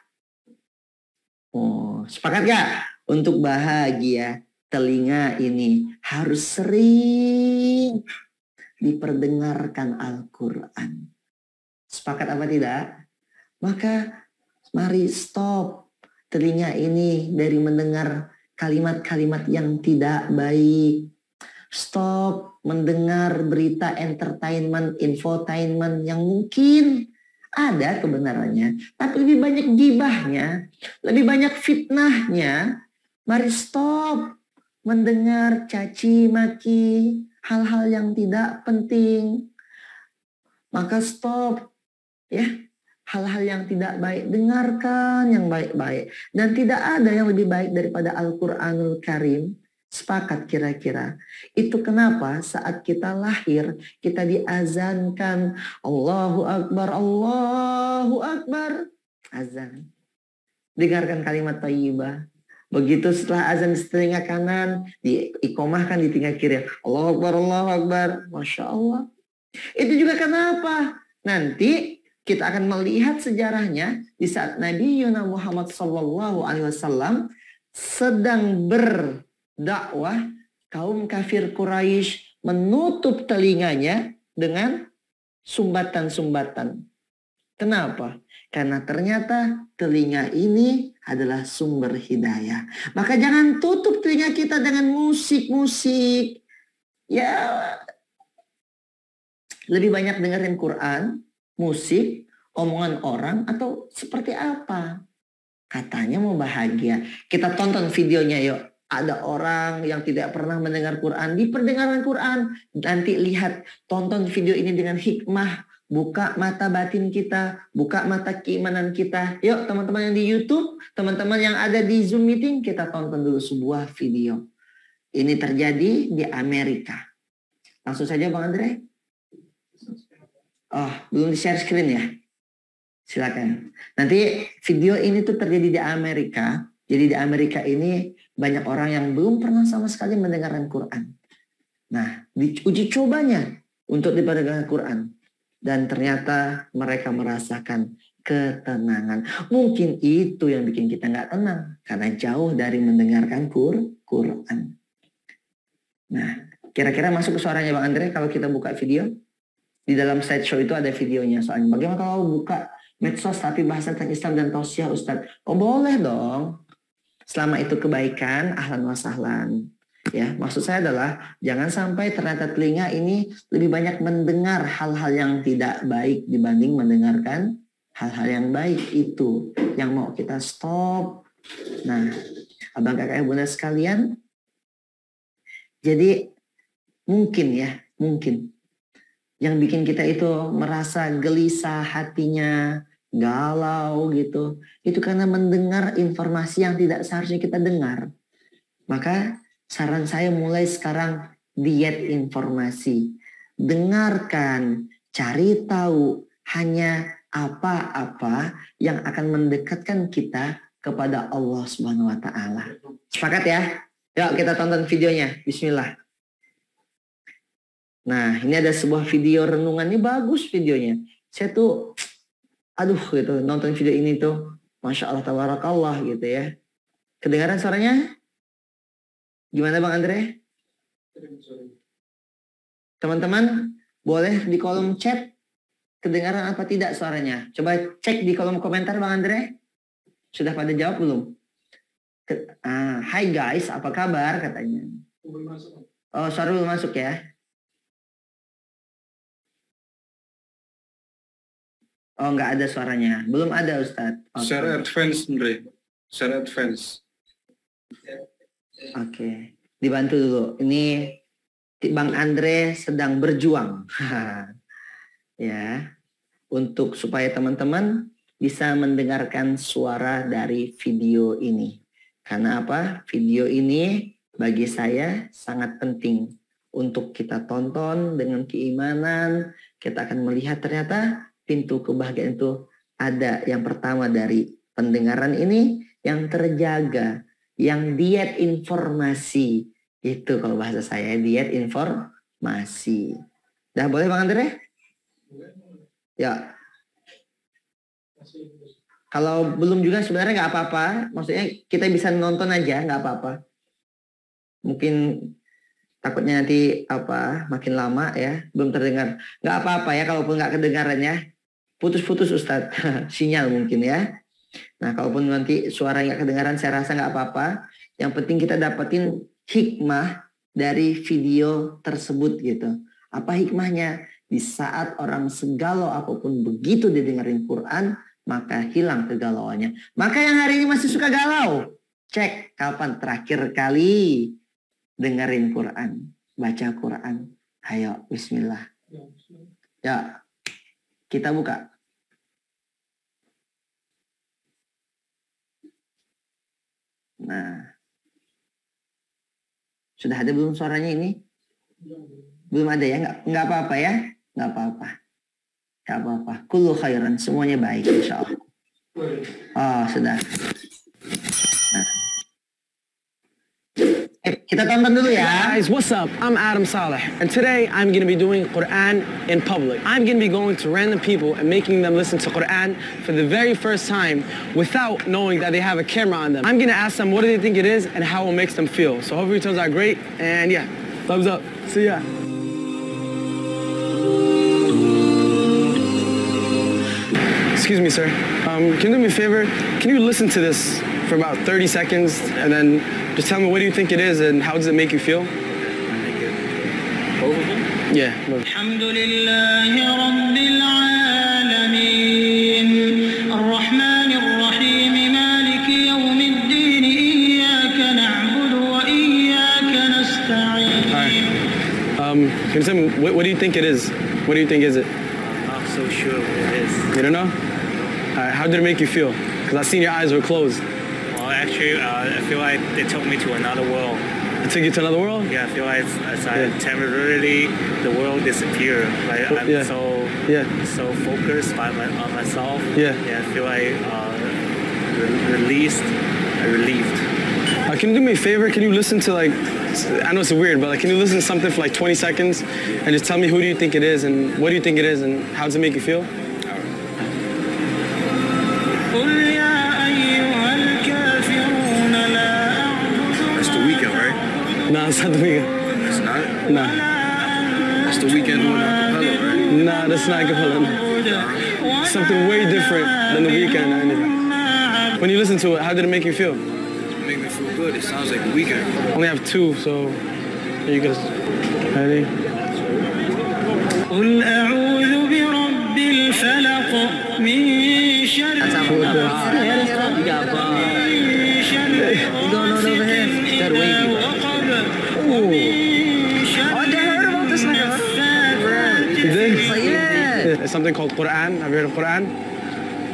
Oh, sepakat gak? Untuk bahagia telinga ini harus sering diperdengarkan Al-Quran. Sepakat apa tidak? Maka mari stop telinga ini dari mendengar kalimat-kalimat yang tidak baik. Stop mendengar berita entertainment, infotainment yang mungkin ada kebenarannya, tapi lebih banyak gibahnya, lebih banyak fitnahnya. Mari stop mendengar caci maki, hal-hal yang tidak penting. Maka stop ya, hal-hal yang tidak baik, dengarkan yang baik-baik. Dan tidak ada yang lebih baik daripada Al-Quranul Karim. Sepakat kira-kira. Itu kenapa saat kita lahir, kita diazankan. Allahu Akbar, Allahu Akbar. Azan. Dengarkan kalimat thayyibah. Begitu setelah azan di telinga kanan, diikomahkan di telinga kiri. Allahu Akbar, Allahu Akbar. Masya Allah. Itu juga kenapa? Nanti kita akan melihat sejarahnya di saat Nabi Muhammad SAW sedang berdakwah, kaum kafir Quraisy menutup telinganya dengan sumbatan-sumbatan. Kenapa? Karena ternyata telinga ini adalah sumber hidayah. Maka jangan tutup telinga kita dengan musik-musik. Ya, lebih banyak dengerin Quran, musik, omongan orang, atau seperti apa? Katanya mau bahagia. Kita tonton videonya yuk. Ada orang yang tidak pernah mendengar Quran, diperdengarkan Quran. Nanti lihat, tonton video ini dengan hikmah. Buka mata batin kita, buka mata keimanan kita. Yuk teman-teman yang di YouTube, teman-teman yang ada di Zoom meeting, kita tonton dulu sebuah video. Ini terjadi di Amerika. Langsung saja Bang Andre. Oh, belum di-share screen ya? Silakan. Nanti video ini tuh terjadi di Amerika. Jadi di Amerika ini banyak orang yang belum pernah sama sekali mendengarkan Quran. Nah, diuji cobanya untuk diperdengarkan Quran. Dan ternyata mereka merasakan ketenangan. Mungkin itu yang bikin kita nggak tenang karena jauh dari mendengarkan Quran. Nah, kira-kira masuk ke suaranya Bang Andre kalau kita buka video? Di dalam slideshow itu ada videonya soalnya. Bagaimana kalau buka medsos tapi bahasa tentang Islam dan tausiah Ustadz? Oh boleh dong. Selama itu kebaikan, ahlan wa sahlan. Ya, maksud saya adalah jangan sampai ternyata telinga ini lebih banyak mendengar hal-hal yang tidak baik dibanding mendengarkan hal-hal yang baik. Itu yang mau kita stop. Nah, abang kakak bunda sekalian, jadi mungkin yang bikin kita itu merasa gelisah hatinya, galau gitu, itu karena mendengar informasi yang tidak seharusnya kita dengar. Maka saran saya mulai sekarang diet informasi. Dengarkan, cari tahu hanya apa-apa yang akan mendekatkan kita kepada Allah Subhanahu wa taala. Sepakat ya? Yuk kita tonton videonya. Bismillah. Nah, ini ada sebuah video renungan, ini bagus videonya. Saya tuh, gitu, nonton video ini tuh, Masya Allah, tabarakallah gitu ya. Kedengaran suaranya? Gimana Bang Andre? Teman-teman, boleh di kolom chat, kedengaran apa tidak suaranya? Coba cek di kolom komentar Bang Andre. Sudah pada jawab belum? Hai guys, apa kabar katanya? Oh, suara belum masuk ya? Oh, nggak ada suaranya. Belum ada, Ustadz. Okay. Share advance, Andre. Share advance. Oke. Dibantu dulu. Ini Bang Andre sedang berjuang. Ya. Untuk supaya teman-teman bisa mendengarkan suara dari video ini. Karena apa? Video ini bagi saya sangat penting untuk kita tonton dengan keimanan. Kita akan melihat ternyata pintu kebahagiaan itu ada. Yang pertama dari pendengaran ini yang terjaga, yang diet informasi. Itu kalau bahasa saya diet informasi. Dah boleh Bang Andre? Ya. Kalau belum juga sebenarnya nggak apa-apa. Maksudnya kita bisa nonton aja, nggak apa-apa. Mungkin takutnya nanti makin lama ya belum terdengar. Nggak apa-apa ya kalaupun nggak kedengarannya. Putus-putus Ustadz, sinyal mungkin ya. Nah, kalaupun nanti suara nggak kedengaran, saya rasa nggak apa-apa. Yang penting kita dapetin hikmah dari video tersebut gitu. Apa hikmahnya? Di saat orang segalau apapun begitu didengarin Quran, maka hilang kegalauannya. Maka yang hari ini masih suka galau, cek kapan terakhir kali dengerin Quran, baca Quran. Ayo, bismillah. Ya, kita buka. Nah, sudah ada belum suaranya ini? Belum ada ya? Nggak apa-apa ya? Nggak apa-apa. Nggak apa-apa. Kullu khairan. Semuanya baik insya Allah. Oh, sudah. Nah. Kita tonton dulu ya. Guys, what's up? I'm Adam Saleh, and today I'm going to be doing Quran in public. I'm going to be going to random people and making them listen to Quran for the very first time without knowing that they have a camera on them. I'm going to ask them what do they think it is and how it makes them feel. So hopefully it turns out great, and yeah, thumbs up. See ya. Excuse me, sir. Can you do me a favor? Can you listen to this for about 30 seconds and then just tell me what do you think it is and how does it make you feel? Both of them? Yeah. Alhamdulillahi Rabbil Alameen Ar-Rahmanir Rahim Maliki Yawmiddin Iyyaka na'budu wa iyyaka nasta'in. All right. Can you tell me what do you think it is? What do you think is it? I'm not so sure what it is. You don't know? All right. How did it make you feel? Because I seen your eyes were closed. Well, actually, I feel like they took me to another world. It took you to another world? Yeah, I feel like as I temporarily the world disappeared. Like I'm so focused on myself. Yeah. Yeah, I feel like relieved. Can you do me a favor? Can you listen to I know it's weird, but can you listen to something for 20 seconds and just tell me who do you think it is and what do you think it is and how does it make you feel? Nah, it's not the weekend. It's not? Nah. That's the weekend doing acapella, right? Nah, that's not acapella. Something way different than the weekend or anything. When you listen to it, how did it make you feel? It made me feel good. It sounds like the weekend. I only have 2, so here you go. Ready? قل أعوذ برب الفلق من شر You don't know over here? That wavy. Ooh. Oh, they heard about this nigga. You did? Yeah. It's something called Quran. Have you heard of Quran?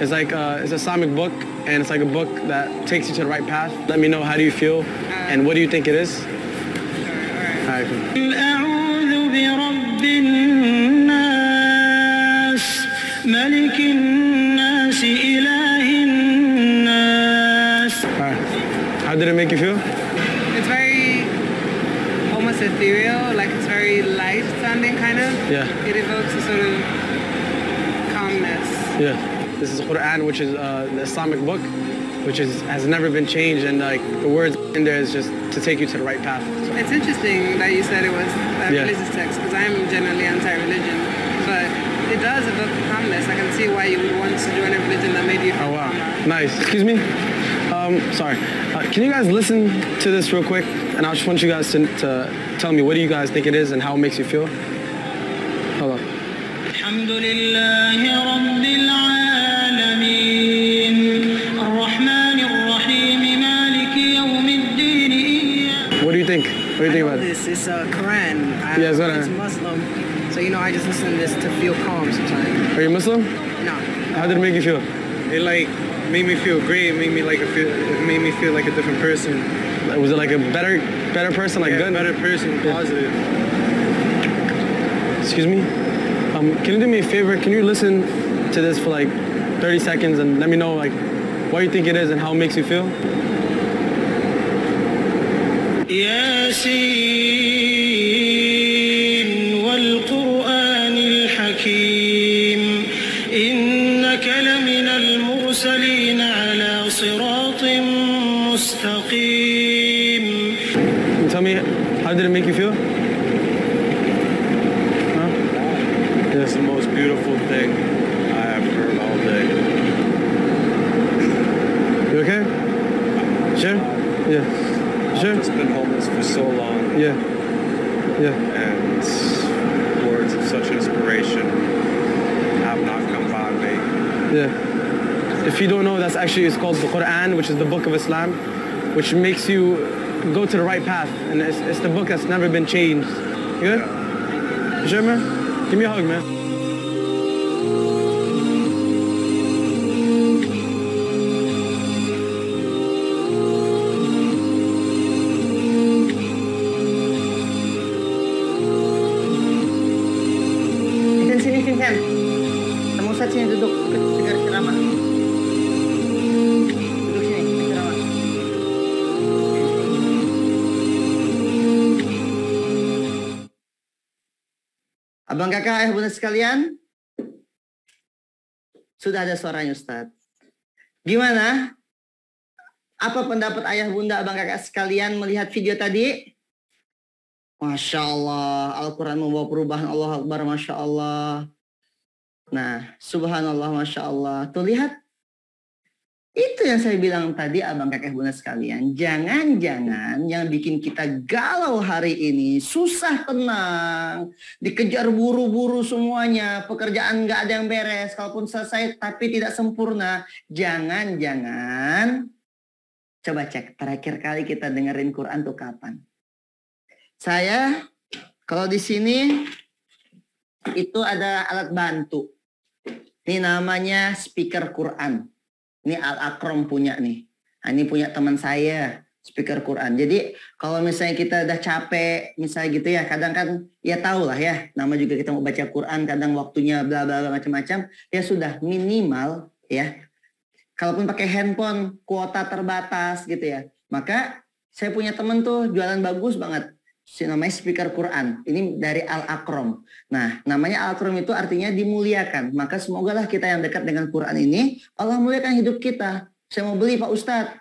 It's like it's an Islamic book, and it's like a book that takes you to the right path. Let me know, how do you feel, and what do you think it is? All right, cool. أعوذ برب الناس ملك الناس إله الناس. All right. How did it make you feel? It's very almost ethereal, like it's very light sounding kind of. Yeah. It evokes a sort of calmness. Yeah. This is Quran, which is the Islamic book, which has never been changed, and like the words in there is just to take you to the right path. It's interesting that you said it was a Yeah. religious text, because I'm generally anti-religion, but it does evoke calmness. I can see why you would want to join a religion that made you feel Oh wow, calmer. nice. Excuse me. Sorry. Can you guys listen to this real quick? And I just want you guys to tell me, what do you guys think it is and how it makes you feel? Hold on. الحمد لله رب العالمين الرحمن الرحيم مالك يوم الدين إياك. What do you think? What do you think about it? This is Quran. Yeah, it's Quran. I'm Muslim, so you know I just listen to this to feel calm sometimes. Are you Muslim? No. How did it make you feel? It like made me feel great. It made me feel like a different person. Was it like a better person, like Yeah, good? better person, positive. Excuse me? Can you do me a favor? Can you listen to this for like 30 seconds and let me know like what you think it is and how it makes you feel? ياسين والقرآن الحكيم إنك لمن المرسلين على صراط مستقيم. Can you tell me, how did it make you feel? Huh? It's the most beautiful thing I have heard all day. You okay? Sure? Yeah. Sure? I've just been homeless for so long, Yeah. Yeah. and words of such inspiration have not come by me. Yeah. If you don't know, that's actually, it's called the Quran, which is the book of Islam, which makes you go to the right path. And it's the book that's never been changed. You good? You sure, man? Give me a hug, man. Vincent, sini Vincent. Sama Ustadz sini duduk dengar ceramah. Duduk sini ceramah. Abang kakak, ayah bunda sekalian, sudah ada suaranya Ustadz. Gimana? Apa pendapat ayah bunda abang kakak sekalian melihat video tadi? Masya Allah, Al-Quran membawa perubahan. Allah Akbar, Masya Allah. Nah, subhanallah, Masya Allah. Tuh lihat. Itu yang saya bilang tadi, abang kakak bunda sekalian. Jangan-jangan yang bikin kita galau hari ini, susah tenang, dikejar buru-buru semuanya, pekerjaan nggak ada yang beres, kalaupun selesai tapi tidak sempurna. Jangan-jangan, coba cek, terakhir kali kita dengerin Quran tuh kapan? Saya, kalau di sini, itu ada alat bantu. Ini namanya speaker Quran. Ini Al-Akram punya nih. Nah, ini punya teman saya, speaker Quran. Jadi kalau misalnya kita udah capek, misalnya gitu ya, kadang kan ya tahu lah ya, nama juga kita mau baca Quran, kadang waktunya bla bla bla macam-macam, ya sudah minimal ya. Kalaupun pakai handphone, kuota terbatas gitu ya. Maka saya punya teman tuh jualan bagus banget. Namanya speaker Quran. Ini dari Al-Akram. Nah, namanya Al-Akram itu artinya dimuliakan. Maka semogalah kita yang dekat dengan Quran ini, Allah muliakan hidup kita. Saya mau beli Pak Ustadz.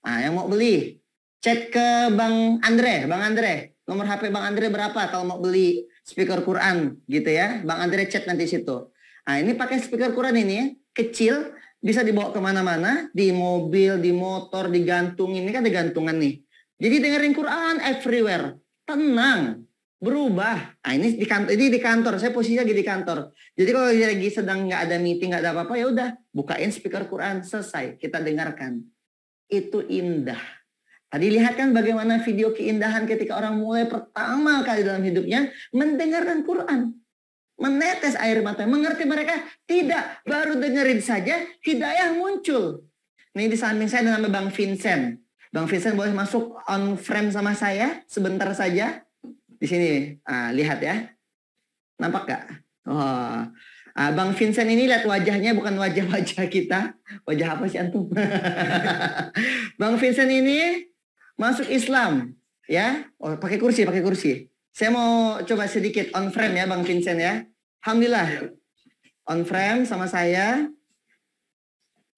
Nah, yang mau beli, Chat ke Bang Andre. Bang Andre, nomor HP Bang Andre berapa kalau mau beli speaker Quran gitu ya. Bang Andre chat nanti situ. Nah ini pakai speaker Quran ini kecil, bisa dibawa kemana-mana, di mobil, di motor, digantungin. Ini kan ada gantungan nih. Jadi dengerin Quran everywhere. Tenang, berubah. Nah ini di kantor, saya posisinya lagi di kantor. Jadi kalau lagi sedang nggak ada meeting, nggak ada apa-apa, ya udah bukain speaker Quran, selesai, kita dengarkan. Itu indah. Tadi lihat kan bagaimana video keindahan ketika orang mulai pertama kali dalam hidupnya mendengarkan Quran. Menetes air mata. Mengerti mereka? Tidak. Baru dengerin saja, hidayah muncul. Nih di samping saya ada nama Bang Vincent. Bang Vincent boleh masuk on frame sama saya sebentar saja. Di sini. Lihat ya. Nampak gak? Oh. Bang Vincent ini lihat wajahnya, bukan wajah-wajah kita. Wajah apa sih antum? Bang Vincent ini masuk Islam, ya. Oh, pakai kursi. Saya mau coba sedikit on frame ya, Bang Vincent ya. Alhamdulillah, on frame sama saya.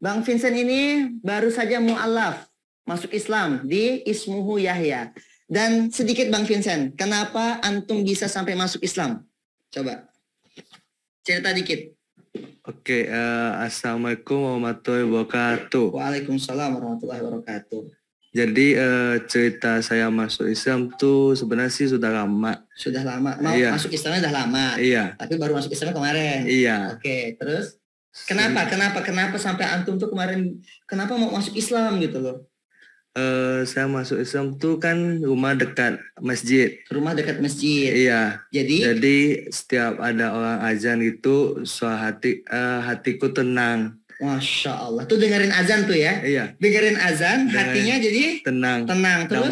Bang Vincent ini baru saja mu'alaf, masuk Islam di Ismuhu Yahya. Dan sedikit Bang Vincent, kenapa antum bisa sampai masuk Islam? Coba cerita dikit. Oke, Assalamualaikum warahmatullahi wabarakatuh. Waalaikumsalam warahmatullahi wabarakatuh. Jadi cerita saya masuk Islam tuh sebenarnya sih sudah lama. Sudah lama? Masuk Islamnya udah lama? Iya. Tapi baru masuk Islamnya kemarin? Iya. Oke, terus? Kenapa sampai antum tuh kemarin, kenapa mau masuk Islam gitu loh? Saya masuk Islam tuh kan rumah dekat masjid. Rumah dekat masjid? Iya. Jadi setiap ada orang azan gitu, hatiku tenang. Masya Allah. Tuh dengerin azan tuh ya? Iya. Dengerin azan, hatinya jadi tenang. Terus?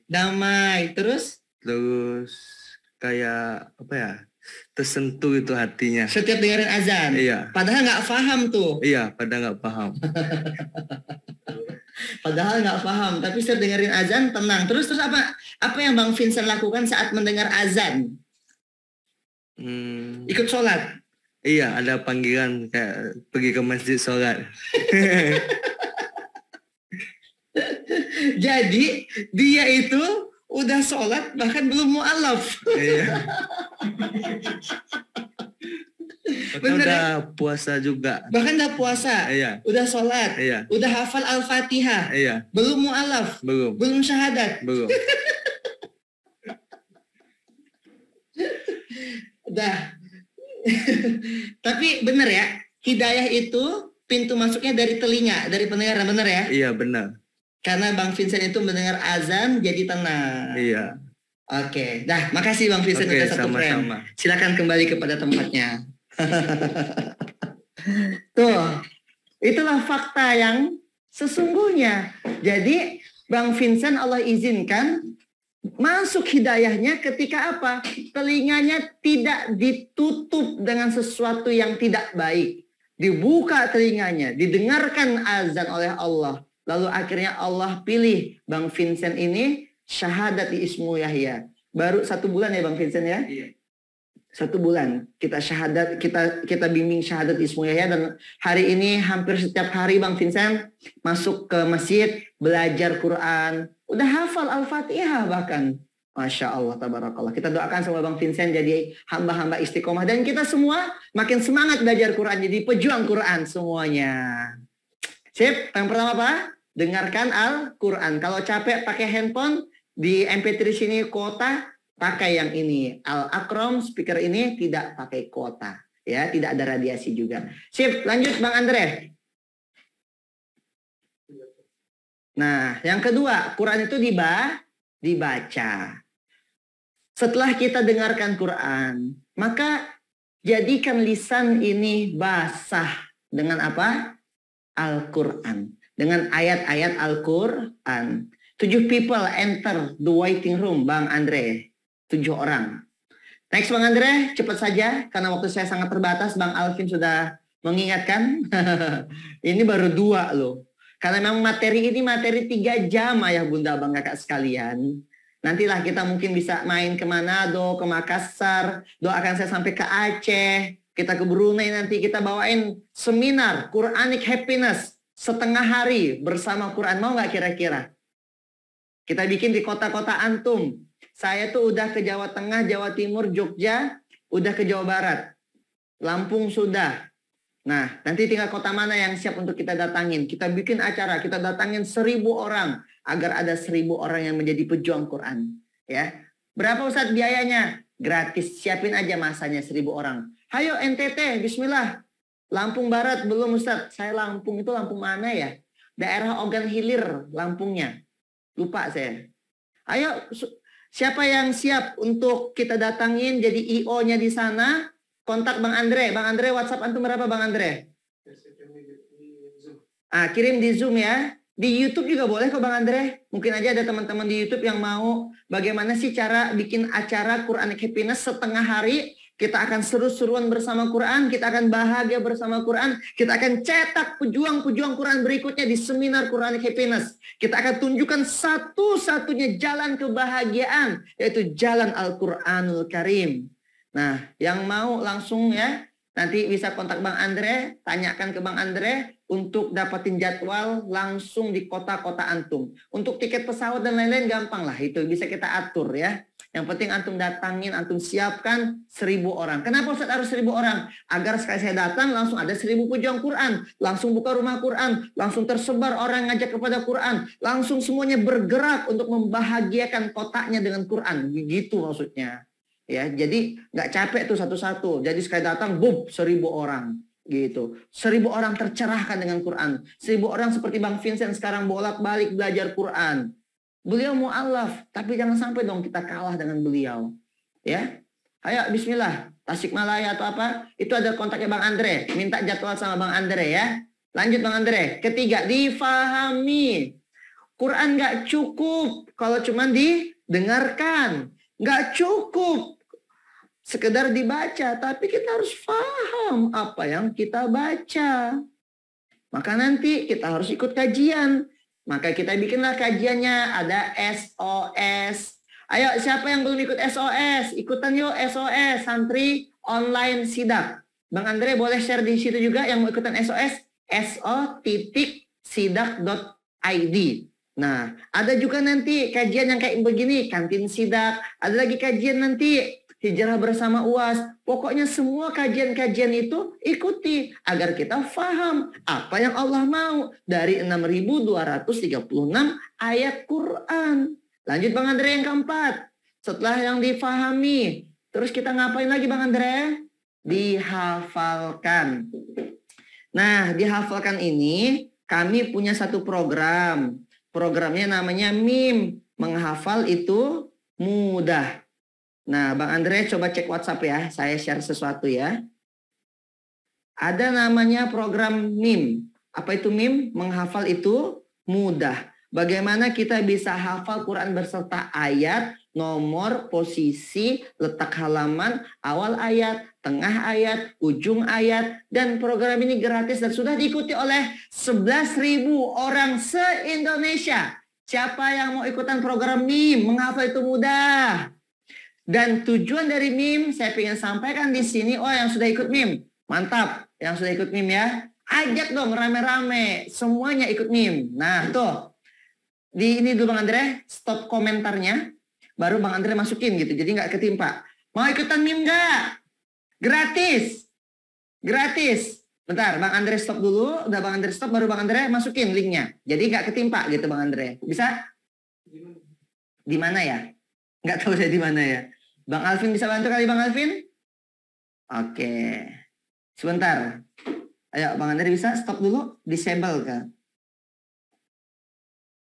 Damai. Terus kayak apa ya? Tersentuh itu hatinya. Setiap dengerin azan? Iya. Padahal nggak paham tuh? Iya, padahal nggak paham. Padahal nggak paham, tapi setiap dengerin azan tenang. Terus apa yang Bang Vincent lakukan saat mendengar azan? Ikut sholat? Iya, ada panggilan kayak pergi ke masjid sholat. Jadi dia itu udah sholat bahkan belum mu'alaf. Iya. Bahkan udah puasa juga. Bahkan udah puasa. Iya. Udah sholat. Iya. Udah hafal Al-Fatihah. Iya. Belum mu'alaf. Belum syahadat. Belum. Udah. Tapi benar ya, hidayah itu pintu masuknya dari telinga, dari pendengaran, benar ya? Iya, benar. Karena Bang Vincent itu mendengar azan jadi tenang. Iya. Oke, dah, makasih Bang Vincent udah satu frame. Silakan kembali kepada tempatnya. Tuh, itulah fakta yang sesungguhnya. Jadi Bang Vincent Allah izinkan masuk hidayahnya ketika apa? Telinganya tidak ditutup dengan sesuatu yang tidak baik. Dibuka telinganya, didengarkan azan oleh Allah. Lalu akhirnya Allah pilih Bang Vincent ini syahadat di Ismu Yahya. Baru 1 bulan ya Bang Vincent ya? Iya. 1 bulan kita syahadat, kita bimbing syahadat di Ismu Yahya, dan hari ini hampir setiap hari Bang Vincent masuk ke masjid, belajar Quran. Udah hafal Al-Fatihah bahkan. Masya Allah, tabarakallah. Kita doakan semoga Bang Vincent jadi hamba-hamba istiqomah. Dan kita semua makin semangat belajar Quran. Jadi pejuang Quran semuanya. Sip, yang pertama apa? Dengarkan Al-Quran. Kalau capek pakai handphone, di MP3 sini kuota, pakai yang ini. Al-Akram speaker ini tidak pakai kuota. Ya, tidak ada radiasi juga. Sip, lanjut Bang Andre. Nah, yang kedua, Quran itu dibaca. Setelah kita dengarkan Quran, maka jadikan lisan ini basah dengan apa? Al-Quran. Dengan ayat-ayat Al-Quran. 7 people enter the waiting room, Bang Andre. 7 orang. Next Bang Andre, cepat saja. Karena waktu saya sangat terbatas, Bang Alvin sudah mengingatkan. Ini baru 2 loh. Karena memang materi ini materi 3 jam ayah bunda bang kakak sekalian. Nantilah kita mungkin bisa main ke Manado, ke Makassar. Doakan saya sampai ke Aceh. Kita ke Brunei nanti kita bawain seminar Quranic Happiness. 1/2 hari bersama Quran. Mau nggak kira-kira? Kita bikin di kota-kota antum. Saya tuh udah ke Jawa Tengah, Jawa Timur, Jogja, udah ke Jawa Barat. Lampung sudah. Nah, nanti tinggal kota mana yang siap untuk kita datangin. Kita bikin acara, kita datangin 1.000 orang. Agar ada 1.000 orang yang menjadi pejuang Quran. Ya, berapa Ustadz biayanya? Gratis, siapin aja masanya 1.000 orang. Hayo NTT, bismillah. Lampung Barat belum Ustadz. Saya Lampung itu Lampung mana ya? Daerah Ogan Hilir, Lampungnya. Lupa saya. Ayo, siapa yang siap untuk kita datangin jadi IO-nya di sana? Kontak Bang Andre. Bang Andre, WhatsApp antum berapa Bang Andre? Kirim di Zoom ya. Di YouTube juga boleh kok Bang Andre. Mungkin aja ada teman-teman di YouTube yang mau bagaimana sih cara bikin acara Quranic Happiness setengah hari. Kita akan seru-seruan bersama Quran, kita akan bahagia bersama Quran, kita akan cetak pejuang-pejuang Quran berikutnya di seminar Quranic Happiness. Kita akan tunjukkan satu-satunya jalan kebahagiaan, yaitu jalan Al-Quranul Karim. Nah, yang mau langsung ya, nanti bisa kontak Bang Andre, tanyakan ke Bang Andre untuk dapetin jadwal langsung di kota-kota antum. Untuk tiket pesawat dan lain-lain gampang lah, itu bisa kita atur ya. Yang penting antum datangin, antum siapkan 1.000 orang. Kenapa Ustaz harus 1.000 orang? Agar sekali saya datang langsung ada 1.000 pejuang Quran. Langsung buka rumah Quran. Langsung tersebar orang ngajak kepada Quran. Langsung semuanya bergerak untuk membahagiakan kotaknya dengan Quran. Begitu maksudnya. Ya, jadi nggak capek tuh satu-satu. Jadi sekali datang, boom, 1.000 orang. Gitu. 1.000 orang tercerahkan dengan Quran. 1.000 orang seperti Bang Vincent sekarang bolak-balik belajar Quran. Beliau mu'alaf, tapi jangan sampai dong kita kalah dengan beliau. Ya, ayo bismillah, Tasikmalaya atau apa, itu ada kontaknya Bang Andre. Minta jadwal sama Bang Andre ya. Lanjut Bang Andre. Ketiga, difahami. Quran nggak cukup kalau cuma didengarkan. Nggak cukup sekedar dibaca, tapi kita harus paham apa yang kita baca. Maka nanti kita harus ikut kajian. Maka kita bikinlah kajiannya, ada SOS. Ayo, siapa yang belum ikut SOS? Ikutan yuk SOS, santri online sidak. Bang Andre boleh share di situ juga yang mau ikutan SOS, so.sidak.id. Nah, ada juga nanti kajian yang kayak begini, kantin sidak. Ada lagi kajian nanti, hijrah bersama UAS. Pokoknya semua kajian-kajian itu ikuti agar kita paham apa yang Allah mau dari 6.236 ayat Quran. Lanjut Bang Andre yang keempat. Setelah yang difahami, terus kita ngapain lagi Bang Andre? Dihafalkan. Nah, dihafalkan ini kami punya satu program. Programnya namanya MIM. Menghafal itu mudah. Nah, Bang Andre coba cek WhatsApp ya. Saya share sesuatu ya. Ada namanya program MIM. Apa itu MIM? Menghafal itu mudah. Bagaimana kita bisa hafal Quran beserta ayat, nomor, posisi, letak halaman, awal ayat, tengah ayat, ujung ayat. Dan program ini gratis dan sudah diikuti oleh 11.000 orang se-Indonesia. Siapa yang mau ikutan program MIM? Menghafal itu mudah. Dan tujuan dari MIM saya ingin sampaikan di sini, yang sudah ikut MIM, mantap, yang sudah ikut MIM ya, ajak dong rame-rame, semuanya ikut MIM. Nah tuh, di ini dulu Bang Andre, stop komentarnya, baru Bang Andre masukin gitu, jadi nggak ketimpa. Mau ikutan MIM nggak? Gratis, gratis. Bentar, Bang Andre stop dulu, udah Bang Andre stop, baru Bang Andre masukin linknya, jadi nggak ketimpa gitu Bang Andre. Bisa? Di mana ya? Nggak tahu saya di mana ya. Bang Alvin bisa bantu kali Bang Alvin? Oke. Sebentar. Ayo Bang Andre bisa stop dulu. Disable kan?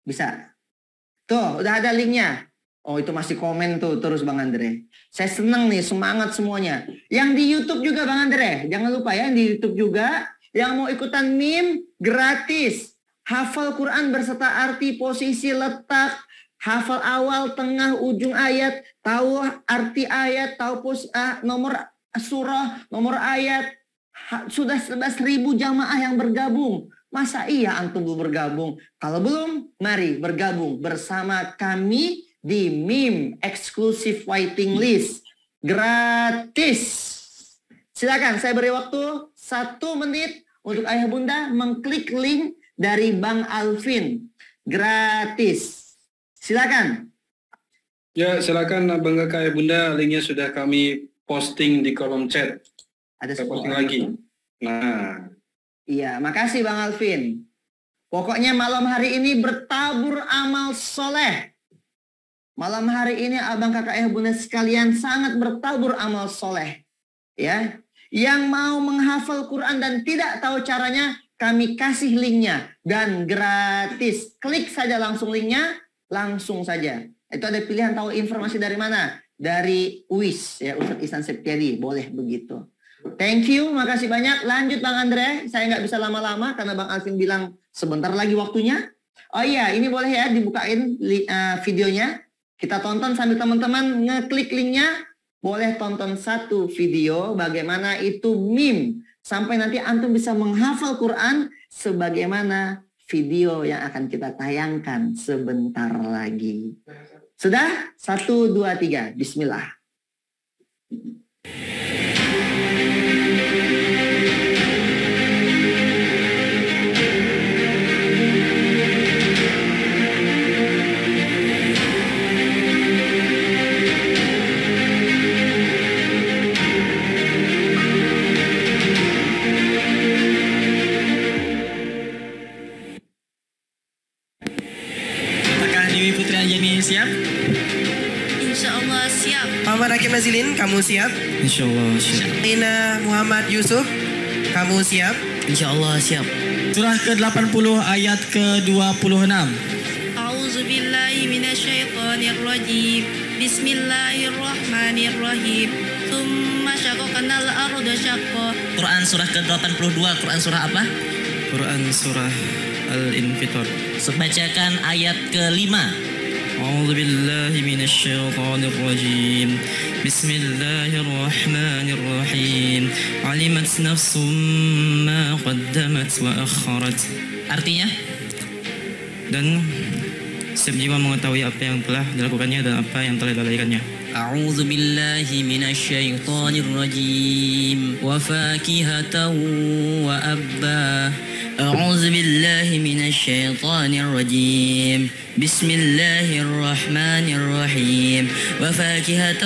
Bisa. Tuh udah ada linknya. Oh itu masih komen tuh terus Bang Andre. Saya senang nih semangat semuanya. Yang di YouTube juga Bang Andre. Jangan lupa ya di YouTube juga. Yang mau ikutan MIM gratis. Hafal Quran berserta arti, posisi, letak. Hafal awal, tengah, ujung ayat, tahu arti ayat, tahu nomor surah, nomor ayat. Sudah 11.000 jamaah yang bergabung. Masa iya antum belum bergabung? Kalau belum, mari bergabung bersama kami di MIM Exclusive Waiting List. Gratis. Silakan saya beri waktu 1 menit untuk ayah bunda mengklik link dari Bang Alvin. Gratis. Silakan. Ya, silakan Abang Kakak Bunda, linknya sudah kami posting di kolom chat. Ada posting lagi. Nah. Iya, makasih Bang Alvin. Pokoknya malam hari ini bertabur amal soleh. Malam hari ini Abang Kakak Bunda sekalian sangat bertabur amal soleh. Ya, yang mau menghafal Quran dan tidak tahu caranya, kami kasih linknya dan gratis. Klik saja langsung linknya, langsung saja. Itu ada pilihan tahu informasi dari mana? Dari UIS, ya Ustadz Ihsan Septiadi, boleh begitu. Thank you, makasih banyak. Lanjut Bang Andre, saya nggak bisa lama-lama karena Bang Alvin bilang sebentar lagi waktunya. Oh iya, ini boleh ya dibukain videonya. Kita tonton sambil teman-teman ngeklik linknya. Boleh tonton satu video bagaimana itu meme. Sampai nanti antum bisa menghafal Quran sebagaimana video yang akan kita tayangkan sebentar lagi. Sudah? 1, 2, 3. Bismillah. Siap? Insya Allah siap. Muhammad Hakim Nazilin, kamu siap? Insya Allah siap. Ina Muhammad Yusuf, kamu siap? Insya Allah siap. Surah ke-80 ayat ke-26. A'udzubillahi minasyaitonirrajim. Bismillahirrahmanirrahim. Tsumma syaqaqnal arda syaqqa. Quran surah ke-82. Quran surah apa? Quran surah Al-Infitar. Bacakan ayat ke-5. أعوذ بالله من الشيطان الرجيم بسم الله الرحمن الرحيم علمت نفس ما قدمت وأخرت. Artinya? Dan setiap jiwa mengetahui apa yang telah dilakukannya dan apa yang telah dilalaikannya. أعوذ بالله من الشيطان الرجيم وفاكهة وأبا. أعوذ بالله من الشيطان الرجيم بسم الله الرحمن الرحيم وفاكهة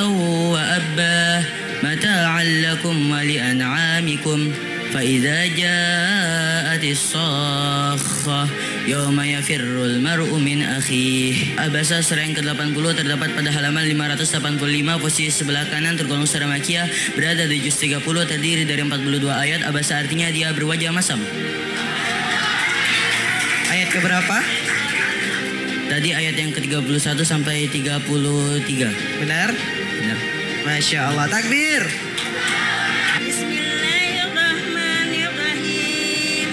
وأبا متاعا لكم ولأنعامكم فإذا جاءت الصاخة يوم يفر المرء من أخيه. Abasa surah yang ke-80 terdapat pada halaman 585, posisi sebelah kanan, tergolong surah Makiyah, berada di juz 30, terdiri dari 42 ayat. Abasa artinya dia berwajah masam. Ayat keberapa? Tadi ayat yang ke-31 sampai 33. Benar? Benar. Masya Allah, takbir. Bismillahirrahmanirrahim.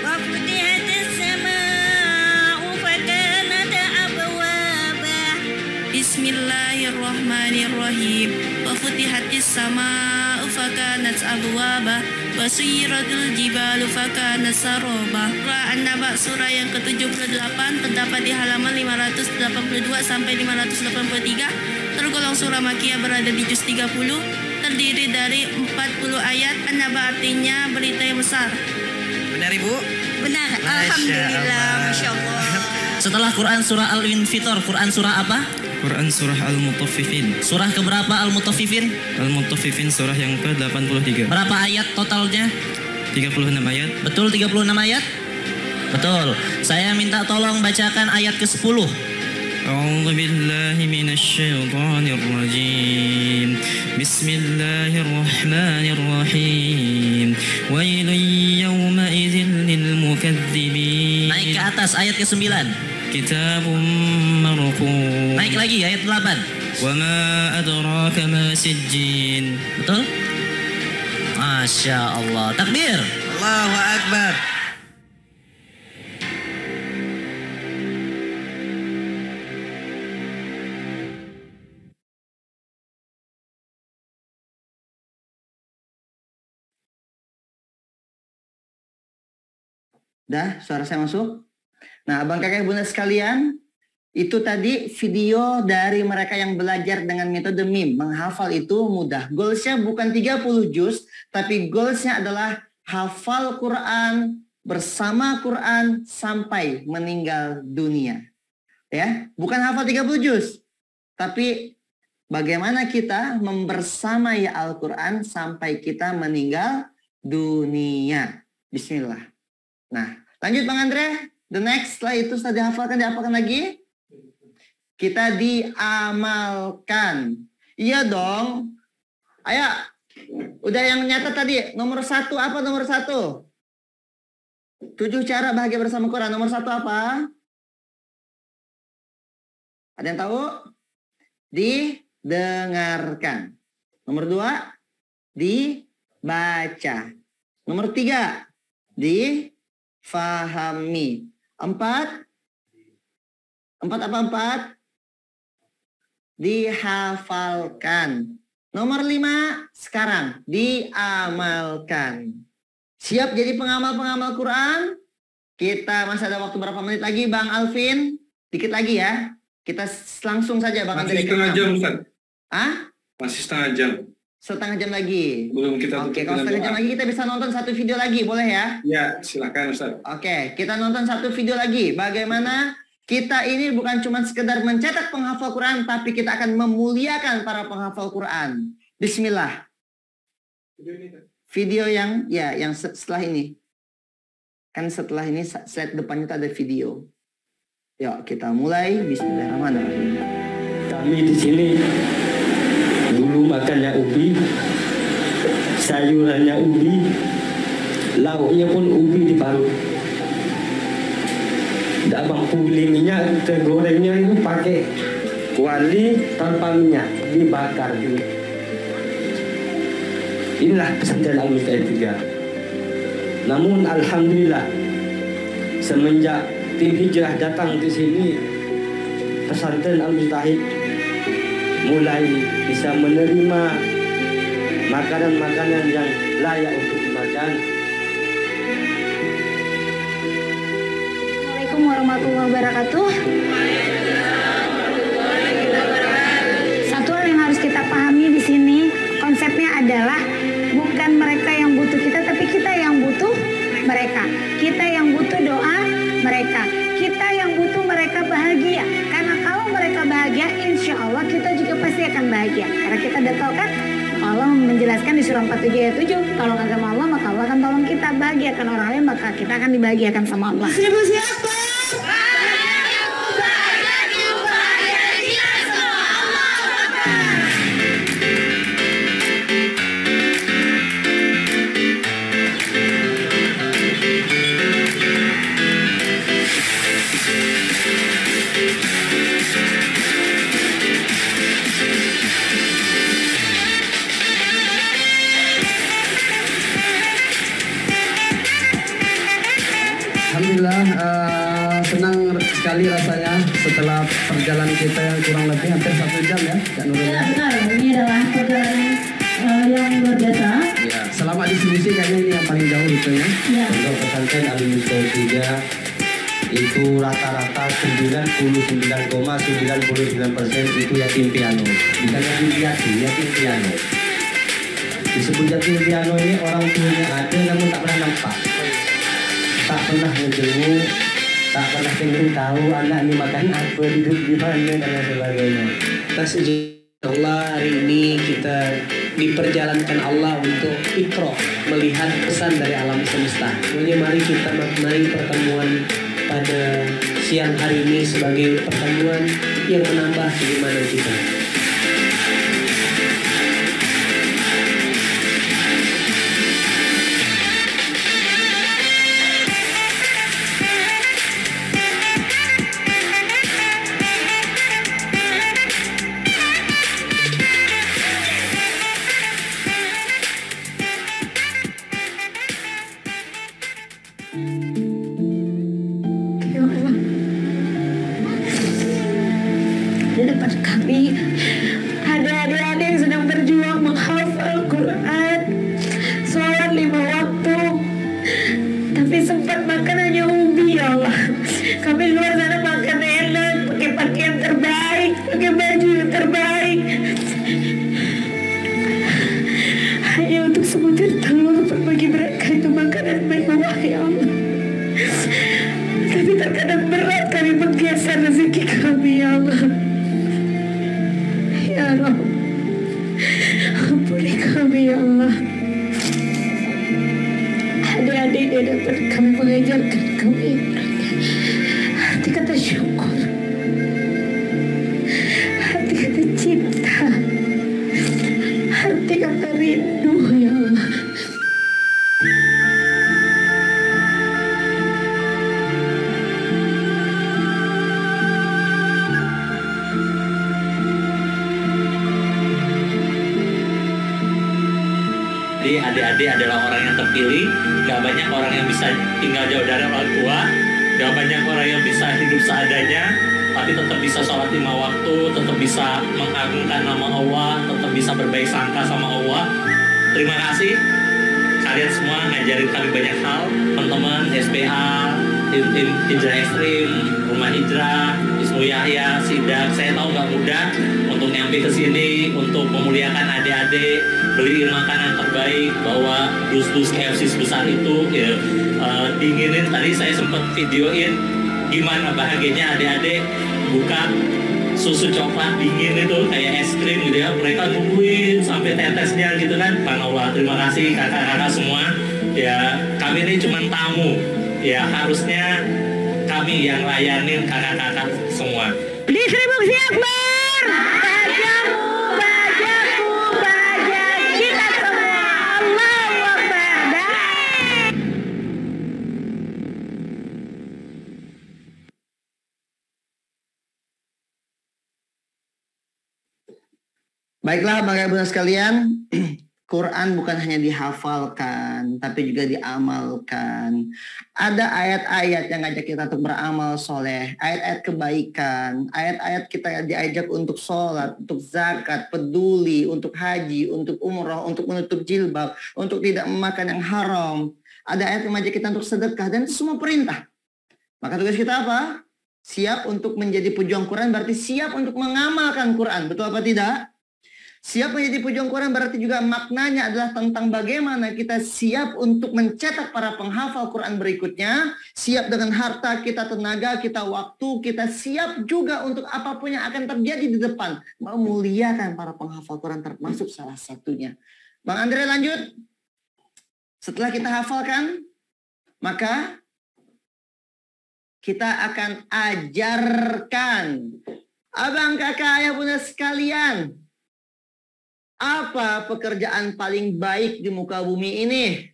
Wa futihatis samaa'u fakanat abwaba. Bismillahirrahmanirrahim. Wa futihatis samaa'u fakanat abwaba. Wasiratul jibalu fakana saroba. Surah An-Naba surah yang ke-78 terdapat di halaman 582 sampai 583. Tergolong surah Makiyah, berada di juz 30, terdiri dari 40 ayat. An-Naba artinya berita yang besar. Benar Ibu? Benar. Alhamdulillah, Masya Allah. Setelah Quran surah Al-Infitar, Quran surah apa? Quran surah Al-Mutaffifin. Surah keberapa Al-Mutaffifin? Al-Mutaffifin surah yang ke-83. Berapa ayat totalnya? 36 ayat. Betul 36 ayat? Betul. Saya minta tolong bacakan ayat ke-10. أعوذ بالله من الشيطان الرجيم بسم الله الرحمن الرحيم ويل يومئذ للمكذبين. Naik ke atas ayat ke-9. كتاب مرقوم. Naik lagi ayat 8. وما أدراك ما سجين. Betul? Masya Allah. Takbir. Allahu Akbar. Dah, suara saya masuk? Nah, Abang Kakak Bunda sekalian, itu tadi video dari mereka yang belajar dengan metode meme. Menghafal itu mudah. Goalsnya bukan 30 juz, tapi goalsnya adalah hafal Quran bersama Quran sampai meninggal dunia. Ya, bukan hafal 30 juz. Tapi bagaimana kita membersamai Al-Quran sampai kita meninggal dunia. Bismillah. Nah, lanjut Bang Andre. The next, setelah itu setelah dihafalkan lagi. Kita diamalkan. Iya dong. Ayo. Udah yang nyata tadi. Nomor 1 apa nomor 1? 7 cara bahagia bersama Quran. Nomor 1 apa? Ada yang tahu? Didengarkan. Nomor 2, dibaca. Nomor 3, difahami. 4 apa? Dihafalkan. Nomor 5, sekarang diamalkan. Siap jadi pengamal-pengamal Quran? Kita masih ada waktu berapa menit lagi, Bang Alvin? Dikit lagi ya. Kita langsung saja Bang. Masih setengah jam, Ustaz. Hah? Masih setengah jam. Setengah jam lagi. Belum kita. Oke, kalau setengah jam lagi kita bisa nonton satu video lagi, boleh ya? Ya, silakan Ustaz. Oke, kita nonton satu video lagi. Bagaimana kita ini bukan cuma sekedar mencetak penghafal Quran, tapi kita akan memuliakan para penghafal Quran. Bismillah. Video yang setelah ini. Kan setelah ini slide depannya itu ada video. Yuk kita mulai. Bismillahirrahmanirrahim. Kami di sini dulu makannya ubi, sayurannya ubi, lauknya pun ubi diparut. Tidak mampu beli minyak, kita gorengnya itu pakai kuali tanpa minyak, dibakar dulu. Inilah pesantren Al-Mustahid 3. Namun alhamdulillah semenjak tim hijrah datang ke sini, pesantren Al-Mustahid mulai bisa menerima makanan-makanan yang layak untuk dimakan. Assalamualaikum warahmatullahi wabarakatuh. Satu hal yang harus kita pahami di sini, konsepnya adalah bukan mereka yang butuh kita, tapi kita yang butuh mereka. Kita yang butuh doa mereka. Kita yang butuh mereka bahagia. Karena kalau mereka bahagia, insya Allah kita juga pasti akan bahagia. Karena kita udah tahu kan, Allah menjelaskan di surah 47 ayat 7, tolong agama Allah, maka Allah akan tolong kita. Bahagiakan orang lain, maka kita akan dibahagiakan sama Allah. Seribu siapa? Alhamdulillah senang sekali rasanya setelah perjalanan kita yang kurang lebih hampir 1 jam ya Kak Nurul. Ya benar, ini adalah perjalanan yang luar biasa. Ya, selama di sini sih kayaknya ini yang paling jauh gitu ya. Ya. Untuk pesantren Al-Mustahid 3 itu rata-rata 99,99% itu yatim piano. Bukan yatim piano. Disebut yatim piano ini orang tuanya ada namun tak pernah nampak. Tak pernah ngejenguk, tak pernah pengen tahu anak ini makan apa, hidup di mana dan sebagainya. Allah hari ini kita diperjalankan Allah untuk ikro, melihat pesan dari alam semesta. Makanya mari kita maknai pertemuan pada siang hari ini sebagai pertemuan yang menambah keimanan kita. Di depan kami ada adik-adik yang sedang berjuang menghafal Quran, sholat 5 waktu, tapi sempat makan hanya ubi, ya Allah. Kami di luar sana makan enak, pakai pakaian terbaik, pakai baju yang terbaik, hanya untuk sebutir telur bagi mereka itu makanan mewah, ya Allah. Tapi terkadang berat kami menggeser rezeki kami. Jadi adik-adik adalah orang yang terpilih. Gak banyak orang yang bisa tinggal jauh dari orang tua. Gak banyak orang yang bisa hidup seadanya, tapi tetap bisa sholat 5 waktu, tetap bisa mengagungkan nama Allah, tetap bisa berbaik sangka sama Allah. Terima kasih. Kalian semua ngajarin kami banyak hal. Teman-teman SPA, tim Hijrah Ekstrim, Rumah Hijrah, Ismu Yahya, Sidak. Saya tahu gak mudah untuk nyampe ke sini, untuk memuliakan adik-adik, beliin makanan terbaik, bawa dus-dus KFC sebesar itu, ya, dinginin. Tadi saya sempat videoin gimana bahagianya adik-adik buka susu coklat dingin itu kayak es krim gitu ya. Mereka nungguin sampai tetesnya gitu kan. Allah, terima kasih kakak-kakak semua. Ya, kami ini cuma tamu. Ya, harusnya kami yang layanin kakak-kakak semua. Distribusi Akbar. Bajamu, bajaku, bajak kita semua. Allahu Akbar. Baiklah Bapak Ibu sekalian, Quran bukan hanya dihafalkan, tapi juga diamalkan. Ada ayat-ayat yang ngajak kita untuk beramal soleh, ayat-ayat kebaikan, ayat-ayat kita diajak untuk sholat, untuk zakat, peduli, untuk haji, untuk umrah, untuk menutup jilbab, untuk tidak memakan yang haram. Ada ayat yang mengajak kita untuk sedekah, dan itu semua perintah. Maka tugas kita apa? Siap untuk menjadi pejuang Quran berarti siap untuk mengamalkan Quran. Betul apa tidak? Siap menjadi pejuang Quran berarti juga maknanya adalah tentang bagaimana kita siap untuk mencetak para penghafal Quran berikutnya. Siap dengan harta kita, tenaga kita, waktu kita. Siap juga untuk apapun yang akan terjadi di depan. Memuliakan para penghafal Quran termasuk salah satunya. Bang Andre lanjut. Setelah kita hafalkan, maka kita akan ajarkan. Abang, kakak, ayah, bunda sekalian, apa pekerjaan paling baik di muka bumi ini?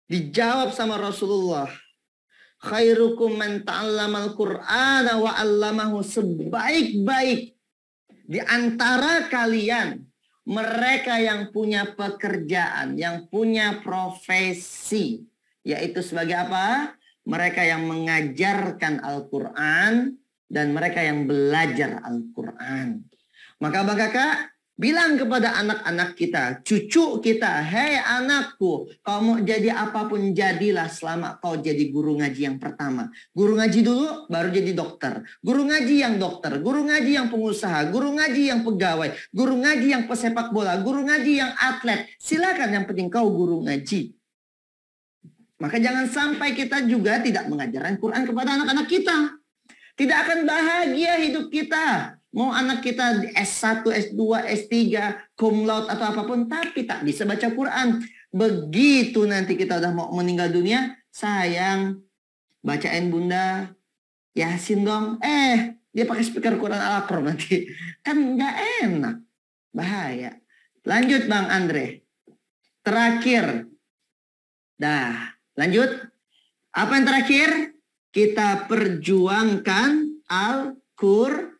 Dijawab sama Rasulullah. Khairukum man ta'allamal Qur'ana wa 'allamahu. Sebaik-baik di antara kalian mereka yang punya pekerjaan, yang punya profesi, yaitu sebagai apa? Mereka yang mengajarkan Al-Qur'an dan mereka yang belajar Al-Qur'an. Maka Bang Kakak, bilang kepada anak-anak kita, cucu kita, hei anakku, kau mau jadi apapun jadilah selama kau jadi guru ngaji yang pertama. Guru ngaji dulu, baru jadi dokter. Guru ngaji yang dokter, guru ngaji yang pengusaha, guru ngaji yang pegawai, guru ngaji yang pesepak bola, guru ngaji yang atlet. Silakan, yang penting kau guru ngaji. Maka jangan sampai kita juga tidak mengajarkan Quran kepada anak-anak kita. Tidak akan bahagia hidup kita. Mau anak kita S1, S2, S3, cum laude atau apapun, tapi tak bisa baca Quran. Begitu nanti kita udah mau meninggal dunia, sayang, bacain bunda Yasin dong. Dia pakai speaker Quran Al-Qur'an nanti. Kan nggak enak. Bahaya. Lanjut Bang Andre. Terakhir. Dah, lanjut. Apa yang terakhir? Kita perjuangkan Al-Qur'an.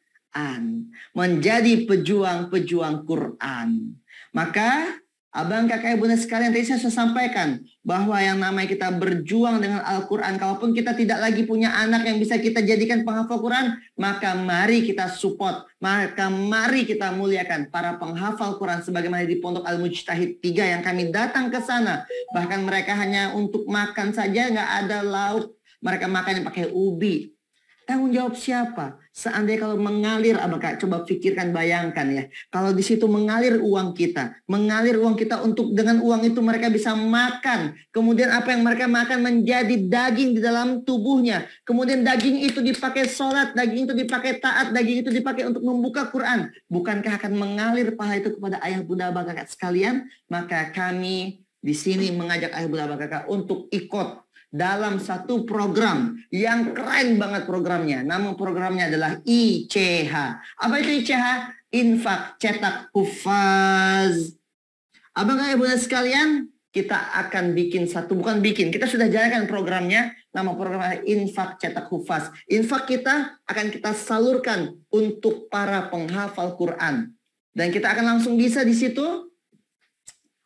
Menjadi pejuang-pejuang Quran. Maka abang, kakak, ibu sekalian, tadi saya sudah sampaikan bahwa yang namanya kita berjuang dengan Al-Quran, kalaupun kita tidak lagi punya anak yang bisa kita jadikan penghafal Quran, maka mari kita support, maka mari kita muliakan para penghafal Quran sebagaimana di Pondok Al-Mujtahid 3 yang kami datang ke sana. Bahkan mereka hanya untuk makan saja, nggak ada lauk, mereka makan yang pakai ubi. Tanggung jawab siapa? Seandainya kalau mengalir, Kak, coba pikirkan, bayangkan ya. Kalau di situ mengalir uang kita untuk dengan uang itu mereka bisa makan. Kemudian apa yang mereka makan menjadi daging di dalam tubuhnya. Kemudian daging itu dipakai sholat, daging itu dipakai taat, daging itu dipakai untuk membuka Quran. Bukankah akan mengalir pahala itu kepada ayah bunda abang kakak sekalian? Maka kami di sini mengajak ayah bunda abang kakak untuk ikut dalam satu program yang keren banget programnya. Nama programnya adalah ICH. Apa itu ICH? Infak Cetak Hufaz. Abang kakak ibu sekalian, kita akan bikin kita sudah jalankan programnya. Nama programnya Infak Cetak Hufaz. Infak kita akan kita salurkan untuk para penghafal Quran. Dan kita akan langsung bisa di situ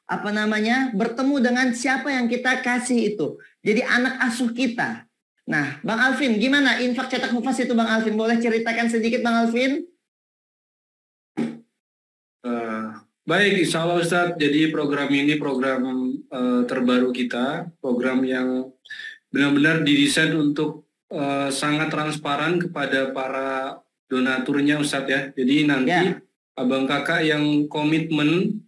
bertemu dengan siapa yang kita kasih itu. Jadi anak asuh kita. Nah, Bang Alvin, gimana infak cetak hufaz itu Bang Alvin? Boleh ceritakan sedikit Bang Alvin? Baik, insya Allah Ustadz. Jadi program ini program terbaru kita, program yang benar-benar didesain untuk sangat transparan kepada para donaturnya Ustadz ya. Jadi nanti abang kakak yang komitmen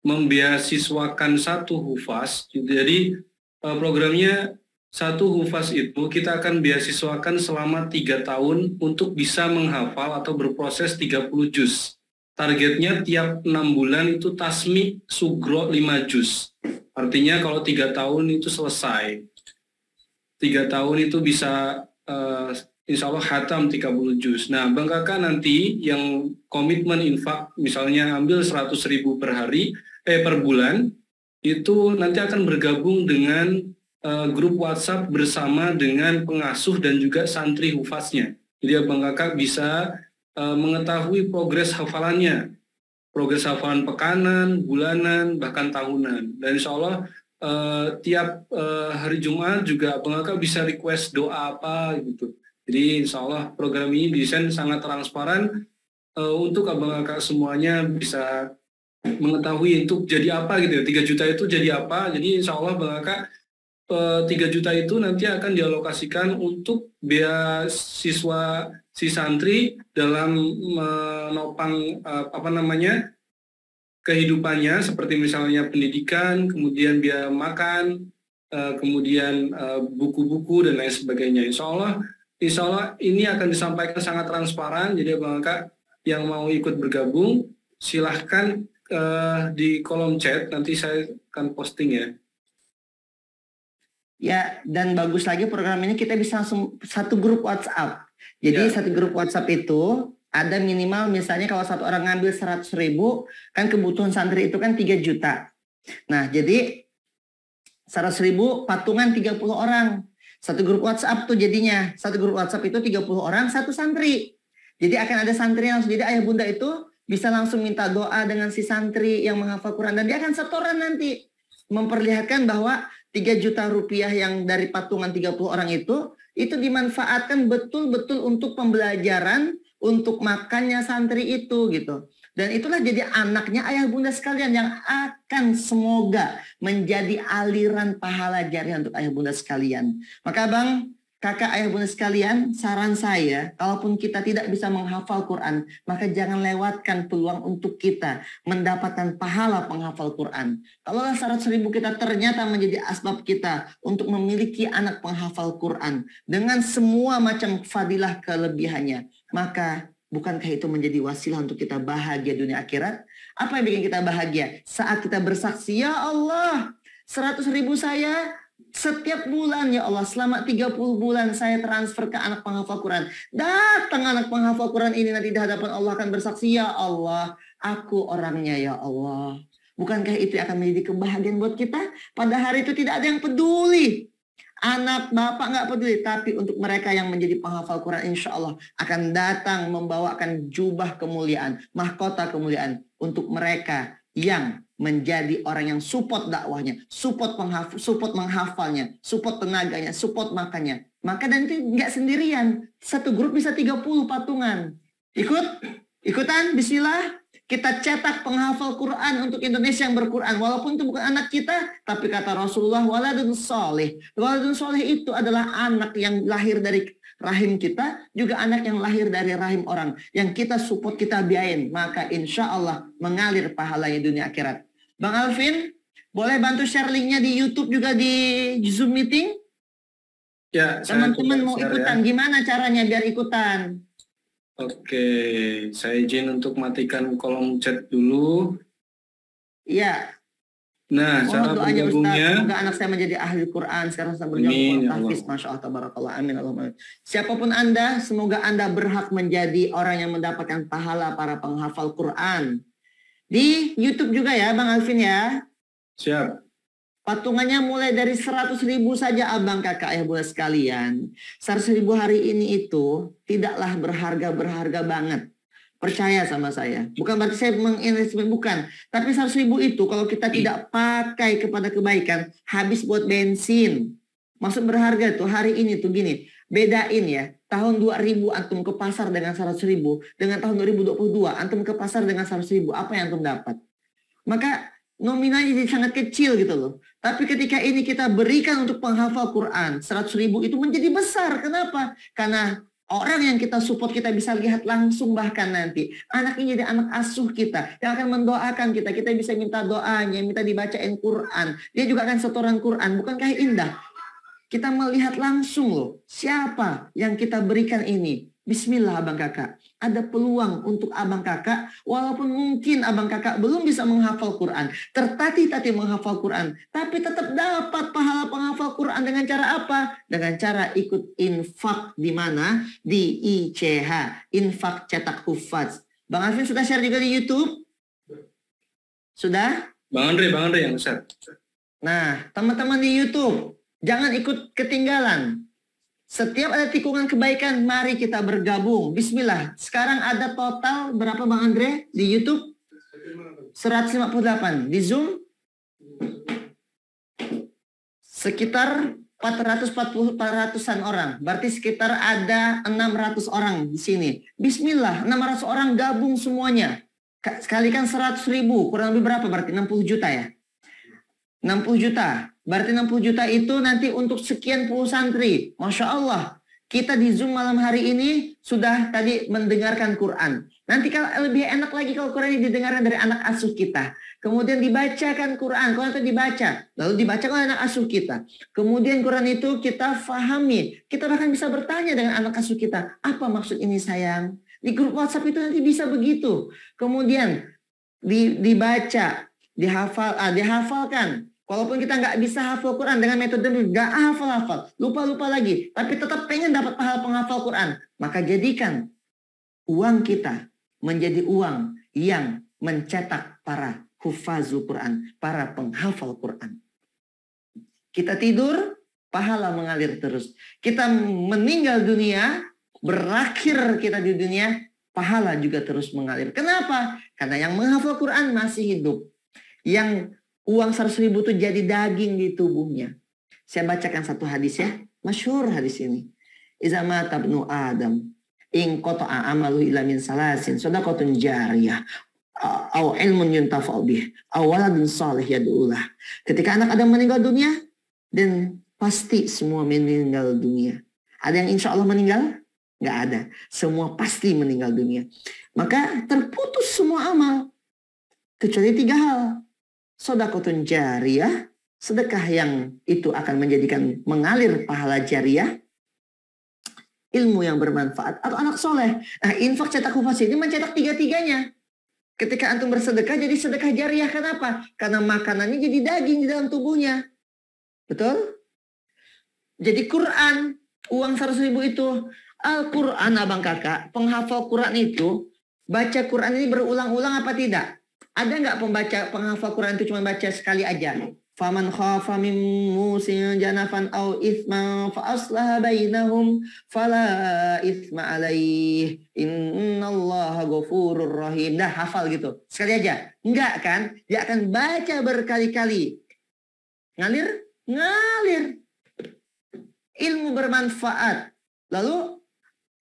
membeasiswakan satu hufaz, jadi programnya satu hufaz itu kita akan beasiswakan selama 3 tahun untuk bisa menghafal atau berproses 30 juz. Targetnya tiap 6 bulan itu tasmi sugro 5 juz. Artinya kalau 3 tahun itu selesai. 3 tahun itu bisa insya Allah khatam 30 juz. Nah, Bang Kakak nanti yang komitmen infak misalnya ambil 100.000 per bulan, itu nanti akan bergabung dengan grup WhatsApp bersama dengan pengasuh dan juga santri hufaznya. Jadi Abang Kakak bisa mengetahui progres hafalannya, progres hafalan pekanan, bulanan, bahkan tahunan. Dan insya Allah tiap hari Jumat juga Abang Kakak bisa request doa apa gitu. Jadi insya Allah program ini desain sangat transparan untuk Abang Kakak semuanya bisa mengetahui untuk jadi apa gitu ya. 3 juta itu jadi apa. Jadi insya Allah Abang Kakak 3 juta itu nanti akan dialokasikan untuk beasiswa si santri dalam menopang kehidupannya seperti misalnya pendidikan, kemudian biaya makan, kemudian buku-buku dan lain sebagainya. Insya Allah ini akan disampaikan sangat transparan. Jadi Abang Kakak yang mau ikut bergabung silahkan di kolom chat, nanti saya akan posting ya. Ya, dan bagus lagi program ini kita bisa langsung satu grup WhatsApp. Jadi satu grup WhatsApp itu ada minimal misalnya kalau satu orang ngambil 100.000, kan kebutuhan santri itu kan 3 juta. Nah, jadi 100.000 patungan 30 orang. Satu grup WhatsApp tuh jadinya. Satu grup WhatsApp itu 30 orang, satu santri. Jadi akan ada santri yang langsung. Jadi ayah bunda itu bisa langsung minta doa dengan si santri yang menghafal Quran. Dan dia akan setoran nanti. Memperlihatkan bahwa 3 juta rupiah yang dari patungan 30 orang itu dimanfaatkan betul-betul untuk pembelajaran, untuk makannya santri itu gitu. Dan itulah jadi anaknya ayah bunda sekalian yang akan semoga menjadi aliran pahala jariah untuk ayah bunda sekalian. Maka Bang, kakak, ayah bunda sekalian, saran saya, kalaupun kita tidak bisa menghafal Quran, maka jangan lewatkan peluang untuk kita mendapatkan pahala penghafal Quran. Kalau 100.000 kita ternyata menjadi asbab kita untuk memiliki anak penghafal Quran dengan semua macam fadilah kelebihannya, maka bukankah itu menjadi wasilah untuk kita bahagia dunia akhirat? Apa yang bikin kita bahagia? Saat kita bersaksi, ya Allah, 100.000 saya setiap bulan ya Allah, selama 30 bulan saya transfer ke anak penghafal Quran. Datang anak penghafal Quran ini nanti di hadapan Allah akan bersaksi, ya Allah, aku orangnya ya Allah. Bukankah itu akan menjadi kebahagiaan buat kita? Pada hari itu tidak ada yang peduli. Anak, bapak nggak peduli. Tapi untuk mereka yang menjadi penghafal Quran, insya Allah akan datang membawakan jubah kemuliaan, mahkota kemuliaan untuk mereka yang menjadi orang yang support dakwahnya, support menghafalnya, support tenaganya, support makannya. Maka dan itu nggak sendirian. Satu grup bisa 30 patungan. Ikutan, bismillah. Kita cetak penghafal Quran untuk Indonesia yang berquran. Walaupun itu bukan anak kita, tapi kata Rasulullah, waladun soleh. Waladun soleh itu adalah anak yang lahir dari rahim kita, juga anak yang lahir dari rahim orang. Yang kita support, kita biayain. Maka insya Allah mengalir pahalanya dunia akhirat. Bang Alvin, boleh bantu share linknya di YouTube juga di Zoom meeting? Ya, teman-teman mau ikutan, ya. Gimana caranya biar ikutan? Oke, saya izin untuk matikan kolom chat dulu. Iya. Nah, cara bergabungnya. Semoga anak saya menjadi ahli Quran. Sekarang saya bergabung tahfiz. Masya Allah, tabarakallah. Amin. Allahumma. Siapapun Anda, semoga Anda berhak menjadi orang yang mendapatkan pahala para penghafal Quran. Di YouTube juga ya, Bang Alvin ya. Siap. Patungannya mulai dari 100.000 saja abang kakak ayah bunda sekalian. 100.000 hari ini itu tidaklah berharga banget. Percaya sama saya. Bukan berarti saya menginvestasi, bukan. Tapi 100.000 itu kalau kita tidak pakai kepada kebaikan, habis buat bensin. Maksud berharga tuh hari ini tuh gini. Bedain ya. Tahun 2000 antum ke pasar dengan 100.000. Dengan tahun 2022 antum ke pasar dengan 100.000. Apa yang antum dapat? Maka nominalnya jadi sangat kecil gitu loh. Tapi ketika ini kita berikan untuk penghafal Quran, 100.000 itu menjadi besar. Kenapa? Karena orang yang kita support kita bisa lihat langsung bahkan nanti. Anak ini jadi anak asuh kita. Yang akan mendoakan kita. Kita bisa minta doanya, minta dibacain Quran. Dia juga akan setoran Quran. Bukankah indah? Kita melihat langsung loh. Siapa yang kita berikan ini? Bismillah abang kakak. Ada peluang untuk abang kakak. Walaupun mungkin abang kakak belum bisa menghafal Quran. Tertatih-tatih menghafal Quran. Tapi tetap dapat pahala penghafal Quran dengan cara apa? Dengan cara ikut infak di mana? Di ICH. Infak cetak hufaz. Bang Alvin sudah share juga di YouTube? Sudah? Bang Andre yang share. Nah, teman-teman di YouTube. Jangan ikut ketinggalan. Setiap ada tikungan kebaikan, mari kita bergabung. Bismillah. Sekarang ada total berapa Bang Andre di YouTube? 158. Di Zoom? Sekitar 400-an orang. Berarti sekitar ada 600 orang di sini. Bismillah, 600 orang gabung semuanya. Sekalikan 100.000, kurang lebih berapa berarti? 60 juta ya? 60 juta. Berarti 60 juta itu nanti untuk sekian puluh santri. Masya Allah. Kita di Zoom malam hari ini sudah tadi mendengarkan Quran. Nanti kalau lebih enak lagi kalau Quran ini didengarkan dari anak asuh kita. Kemudian dibacakan Quran. Quran itu dibaca. Lalu dibacakan oleh anak asuh kita. Kemudian Quran itu kita fahami. Kita bahkan bisa bertanya dengan anak asuh kita. Apa maksud ini sayang? Di grup WhatsApp itu nanti bisa begitu. Kemudian dibaca. Dihafalkan. Walaupun kita nggak bisa hafal Quran dengan metode nggak hafal, lupa lagi, tapi tetap pengen dapat pahala penghafal Quran, maka jadikan uang kita menjadi uang yang mencetak para hufazul Quran, para penghafal Quran. Kita tidur, pahala mengalir terus. Kita meninggal dunia, berakhir kita di dunia, pahala juga terus mengalir. Kenapa? Karena yang menghafal Quran masih hidup. Yang uang 100.000 itu jadi daging di tubuhnya. Saya bacakan satu hadis ya. Masyhur hadis ini. Iza mata ibnu Adam in qata'a amalu illa min salasin shadaqatun jariyah aw ilmun yuntafa'u bih aw waladun salih yad'ulah. Ketika anak Adam meninggal dunia, dan pasti semua meninggal dunia. Ada yang insya Allah meninggal? Nggak ada. Semua pasti meninggal dunia. Maka terputus semua amal. Kecuali 3 hal. Shadaqatun jariyah, sedekah yang itu akan menjadikan mengalir pahala jariyah, ilmu yang bermanfaat, atau anak soleh. Nah, infak cetak hufaz ini mencetak 3-tiganya. Ketika antum bersedekah jadi sedekah jariyah. Kenapa? Karena makanannya jadi daging di dalam tubuhnya. Betul? Jadi Quran, uang 100.000 itu, Al-Quran abang kakak, penghafal Quran itu, baca Quran ini berulang-ulang apa tidak? Ada nggak penghafal Quran itu cuma baca sekali aja? Faman khafa min musin janafan au itsman fa aslaha bainahum fala itsma alaih innallaha ghafurur rahim. Dah hafal gitu. Sekali aja. Enggak kan? Dia akan baca berkali-kali. Ngalir? Ngalir. Ilmu bermanfaat. Lalu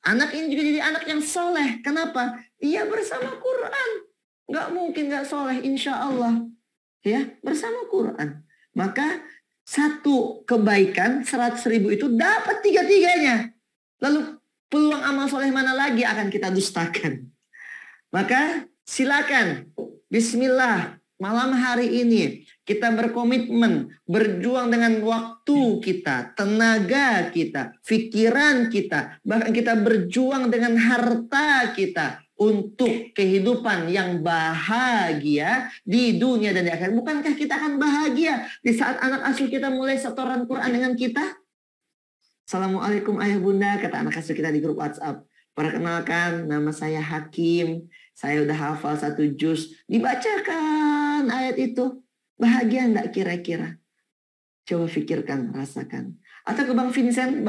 anak ini juga jadi anak yang soleh. Kenapa? Dia bersama Quran. Nggak mungkin nggak soleh, insya Allah. Ya, bersama Quran. Maka satu kebaikan 100.000 itu dapat 3-tiganya. Lalu peluang amal soleh mana lagi akan kita dustakan? Maka silakan. Bismillah. Malam hari ini kita berkomitmen, berjuang dengan waktu kita, tenaga kita, pikiran kita. Bahkan kita berjuang dengan harta kita. Untuk kehidupan yang bahagia di dunia dan di akhirat. Bukankah kita akan bahagia di saat anak asuh kita mulai setoran Quran dengan kita? Assalamualaikum ayah bunda, kata anak asuh kita di grup WhatsApp. Perkenalkan, nama saya Hakim. Saya udah hafal 1 juz. Dibacakan ayat itu. Bahagia enggak kira-kira? Coba pikirkan, rasakan. Atau ke Bang Vincent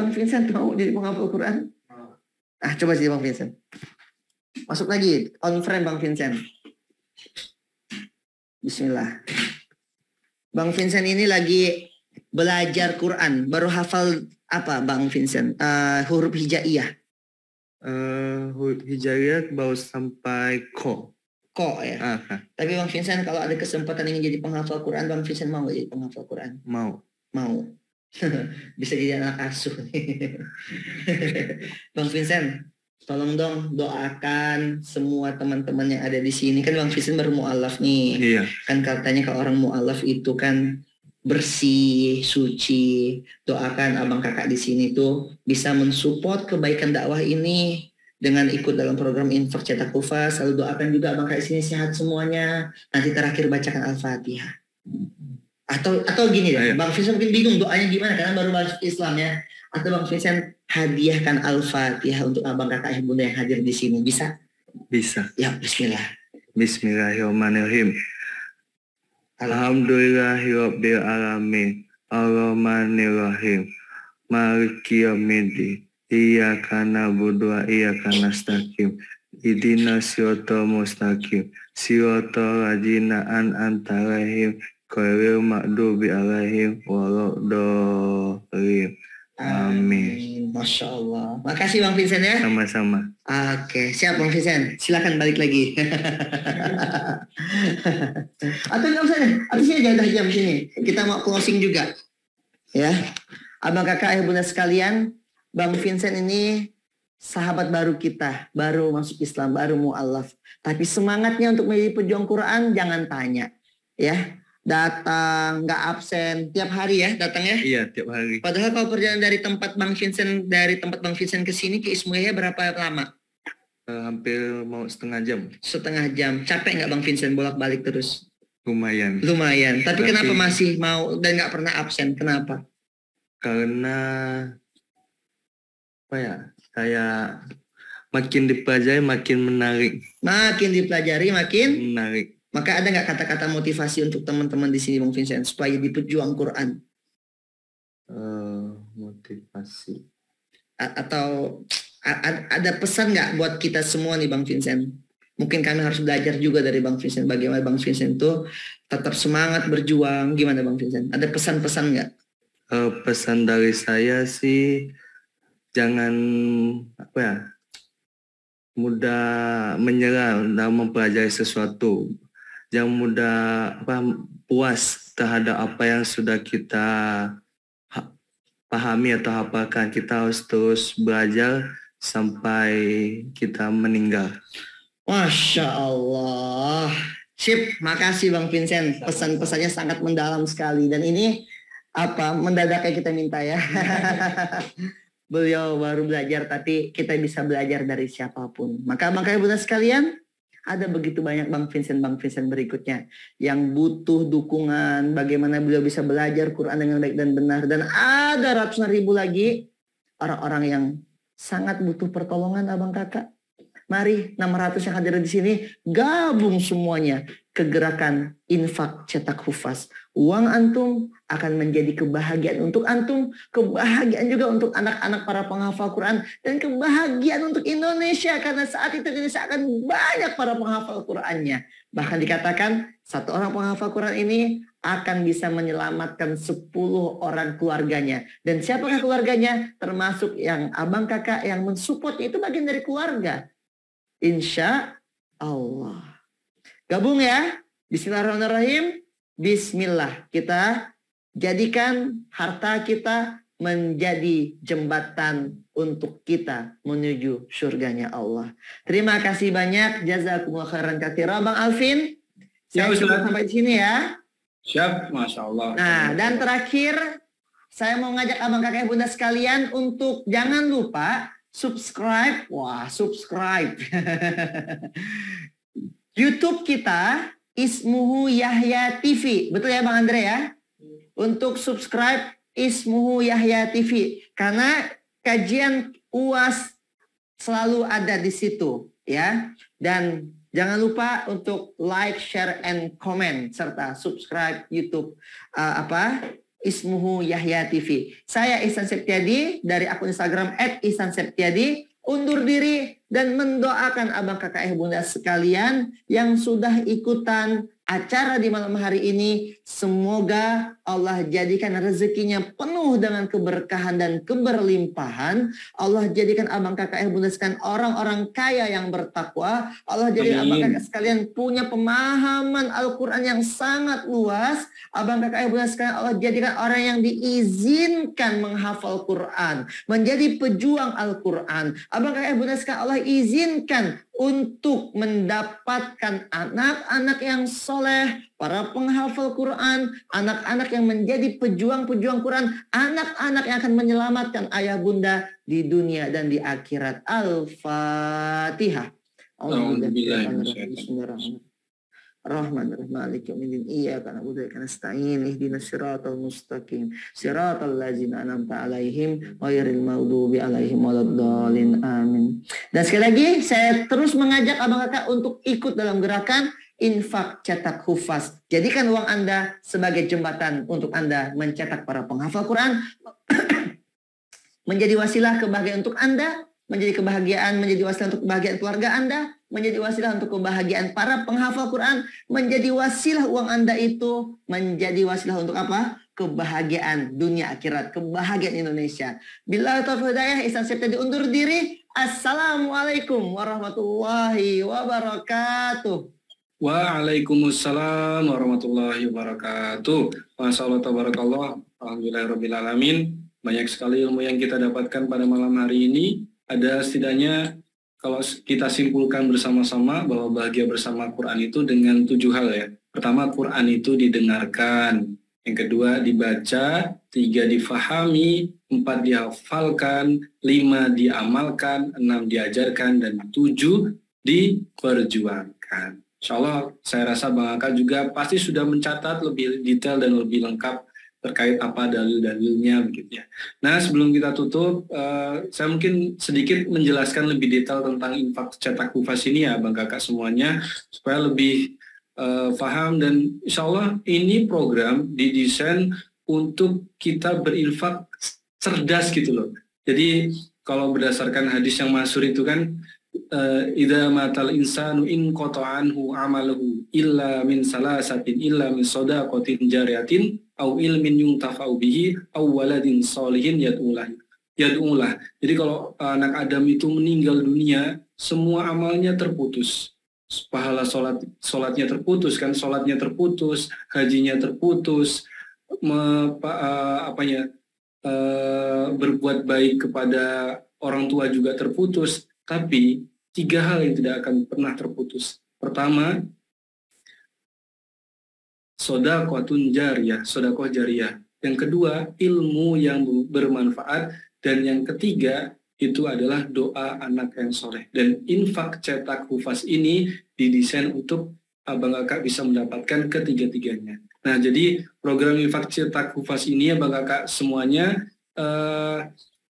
mau jadi penghafal Quran? Coba sih Bang Vincent. Masuk lagi, on frame Bang Vincent. Bismillah. Bang Vincent ini lagi belajar Quran. Baru hafal apa Bang Vincent? Huruf hijaiyah. Huruf hijaiyah baru sampai ko. Ko ya. Tapi Bang Vincent kalau ada kesempatan ingin jadi penghafal Quran, Bang Vincent mau jadi penghafal Quran? Mau. Bisa jadi anak asuh. Bang Vincent, tolong dong doakan semua teman-teman yang ada di sini. Kan Bang Vincent baru mu'alaf nih. Iya. Kan katanya kalau orang mu'alaf itu kan bersih, suci. Doakan abang kakak di sini tuh bisa mensupport kebaikan dakwah ini dengan ikut dalam program infak cetak hufaz. Lalu doakan juga abang kakak di sini sehat semuanya. Nanti terakhir bacakan Al-Fatihah. Atau gini deh, Bang Vincent mungkin bingung doanya gimana karena baru masuk Islam ya. Atau Bang Vincent hadiahkan Al-Fatihah untuk abang kakak ibu bunda yang hadir di sini, bisa? Bisa. Ya, bismillah. Bismillahirrahmanirrahim. Alhamdulillahirabbil alamin. Arrahmanirrahim. Maliki yaumiddin. Iyyaka na'budu wa iyyaka nasta'in. Ihdinas siratal mustaqim. Siratal ladzina an'amta 'alaihim ghairil maghdubi 'alaihim waladdallin. Amin. Masya Allah. Makasih Bang Vincent ya. Sama-sama. Oke, siap Bang Vincent. Silakan balik lagi. Atau nggak usah deh. Atau sini jangan jam sini. Kita mau closing juga. Ya. Abang kakak ibu bunda sekalian, Bang Vincent ini sahabat baru kita, baru masuk Islam, baru mu'alaf. Tapi semangatnya untuk menjadi pejuang Quran jangan tanya. Ya. Datang, nggak absen, tiap hari ya datang ya? Iya, tiap hari. Padahal kalau perjalanan dari tempat Bang Vincent ke sini ke Ismuya berapa lama? Hampir mau setengah jam. Setengah jam. Capek nggak Bang Vincent bolak-balik terus? Lumayan. Tapi kenapa masih mau dan nggak pernah absen? Kenapa? Karena apa ya? Kayak makin dipelajari makin menarik. Makin dipelajari makin menarik. Maka ada nggak kata-kata motivasi untuk teman-teman di sini Bang Vincent supaya di pejuang Quran? Motivasi. Atau ada pesan nggak buat kita semua nih Bang Vincent? Mungkin kami harus belajar juga dari Bang Vincent. Bagaimana Bang Vincent tuh tetap semangat berjuang. Gimana Bang Vincent? Ada pesan-pesan nggak? Pesan dari saya sih jangan mudah menyerah dalam mempelajari sesuatu. Jangan mudah puas terhadap apa yang sudah kita pahami atau hafalkan. Kita harus terus belajar sampai kita meninggal. Masya Allah. Sip, makasih Bang Vincent. Pesan-pesannya sangat mendalam sekali. Dan ini mendadak kayak kita minta ya. Beliau baru belajar tapi kita bisa belajar dari siapapun. Maka bunda sekalian, ada begitu banyak Bang Vincent berikutnya yang butuh dukungan bagaimana beliau bisa belajar Quran dengan baik dan benar, dan ada ratusan ribu lagi orang-orang yang sangat butuh pertolongan abang kakak. Mari 600 yang hadir di sini gabung semuanya ke gerakan infak cetak hufaz. Uang antum akan menjadi kebahagiaan untuk antum, kebahagiaan juga untuk anak-anak para penghafal Quran, dan kebahagiaan untuk Indonesia karena saat itu Indonesia akan banyak para penghafal Qurannya. Bahkan dikatakan satu orang penghafal Quran ini akan bisa menyelamatkan 10 orang keluarganya. Dan siapakah keluarganya? Termasuk yang abang kakak yang mensupport itu bagian dari keluarga. Insya Allah. Gabung ya. Bismillahirrahmanirrahim. Bismillah. Kita jadikan harta kita menjadi jembatan untuk kita menuju surganya Allah. Terima kasih banyak. Jazakumullah khairan katsira. Bang Alvin, saya sudah sampai di sini ya. Siap, Masya Allah. Nah, dan terakhir saya mau ngajak abang kakak bunda sekalian untuk jangan lupa subscribe. Wah, subscribe. YouTube kita Ismuhu Yahya TV. Betul ya Bang Andre ya? Untuk subscribe Ismuhu Yahya TV. Karena kajian UAS selalu ada di situ ya. Dan jangan lupa untuk like, share, and comment serta subscribe YouTube Ismuhu Yahya TV. Saya Ihsan Septiadi dari akun Instagram @ihsanseptiadi. Undur diri. dan mendoakan abang kakak bunda sekalian yang sudah ikutan acara di malam hari ini. Semoga Allah jadikan rezekinya penuh dengan keberkahan dan keberlimpahan. Allah jadikan abang kakak bunda sekalian orang-orang kaya yang bertakwa. Allah jadikan abang kakak sekalian punya pemahaman Al-Quran yang sangat luas. Abang kakak bunda sekalian Allah jadikan orang yang diizinkan menghafal Quran, menjadi pejuang Al-Quran. Abang kakak bunda sekalian Allah izinkan untuk mendapatkan anak-anak yang soleh, para penghafal Quran, anak-anak yang menjadi pejuang-pejuang Quran, anak-anak yang akan menyelamatkan ayah bunda di dunia dan di akhirat. Al-Fatihah. Bismillahirrahmanirrahim. Maliki yaumiddin. Iyyaka na'budu wa iyyaka nasta'in. Ihdinas siratal mustaqim. Siratal ladzina an'amta 'alaihim ghairil maghdubi 'alaihim waladdallin. Amin. Dan sekali lagi saya terus mengajak abang kakak untuk ikut dalam gerakan infak cetak hufaz. Jadikan uang Anda sebagai jembatan untuk Anda mencetak para penghafal Quran. Menjadi wasilah kebahagiaan untuk Anda, menjadi kebahagiaan, menjadi wasilah untuk kebahagiaan keluarga Anda, menjadi wasilah untuk kebahagiaan para penghafal Quran, menjadi wasilah uang Anda itu menjadi wasilah untuk apa? Kebahagiaan dunia akhirat, kebahagiaan Indonesia. Billahi taufiq hidayah, Ihsan Septa diundur diri. Assalamualaikum warahmatullahi wabarakatuh. Waalaikumsalam warahmatullahi wabarakatuh. Masya Allah, tabarakallah. Alhamdulillahirabbil alamin. Banyak sekali ilmu yang kita dapatkan pada malam hari ini. Ada setidaknya kalau kita simpulkan bersama-sama bahwa bahagia bersama Quran itu dengan 7 hal ya. Pertama, Quran itu didengarkan. Yang kedua, dibaca. 3, difahami. 4, dihafalkan. 5, diamalkan. 6, diajarkan. Dan 7, diperjuangkan. Insya Allah saya rasa Bang Aka juga pasti sudah mencatat lebih detail dan lebih lengkap terkait apa dalil-dalilnya begitu ya. Nah, sebelum kita tutup, saya mungkin sedikit menjelaskan lebih detail tentang infak cetak hufaz ini ya Bang Kakak semuanya, supaya lebih paham. Dan insya Allah ini program didesain untuk kita berinfak cerdas gitu loh. Jadi kalau berdasarkan hadis yang masyhur itu kan, idza matal insanu in qata'anhu amaluhu illa min salasatin illa min shadaqatin jariyatin au ilmin yuntafa'u bihi au waladin sholihin yad'ulah. Jadi kalau anak Adam itu meninggal dunia, semua amalnya terputus. Pahala salatnya terputus kan, salatnya terputus, hajinya terputus, berbuat baik kepada orang tua juga terputus. Tapi 3 hal yang tidak akan pernah terputus. Pertama, shadaqatun jariyah, sedekah jariyah. Yang kedua, ilmu yang bermanfaat. Dan yang ketiga, itu adalah doa anak yang soleh. Dan infak cetak hufaz ini didesain untuk Abang Kakak bisa mendapatkan ketiga-tiganya. Nah, jadi program infak cetak hufaz ini Abang Kakak semuanya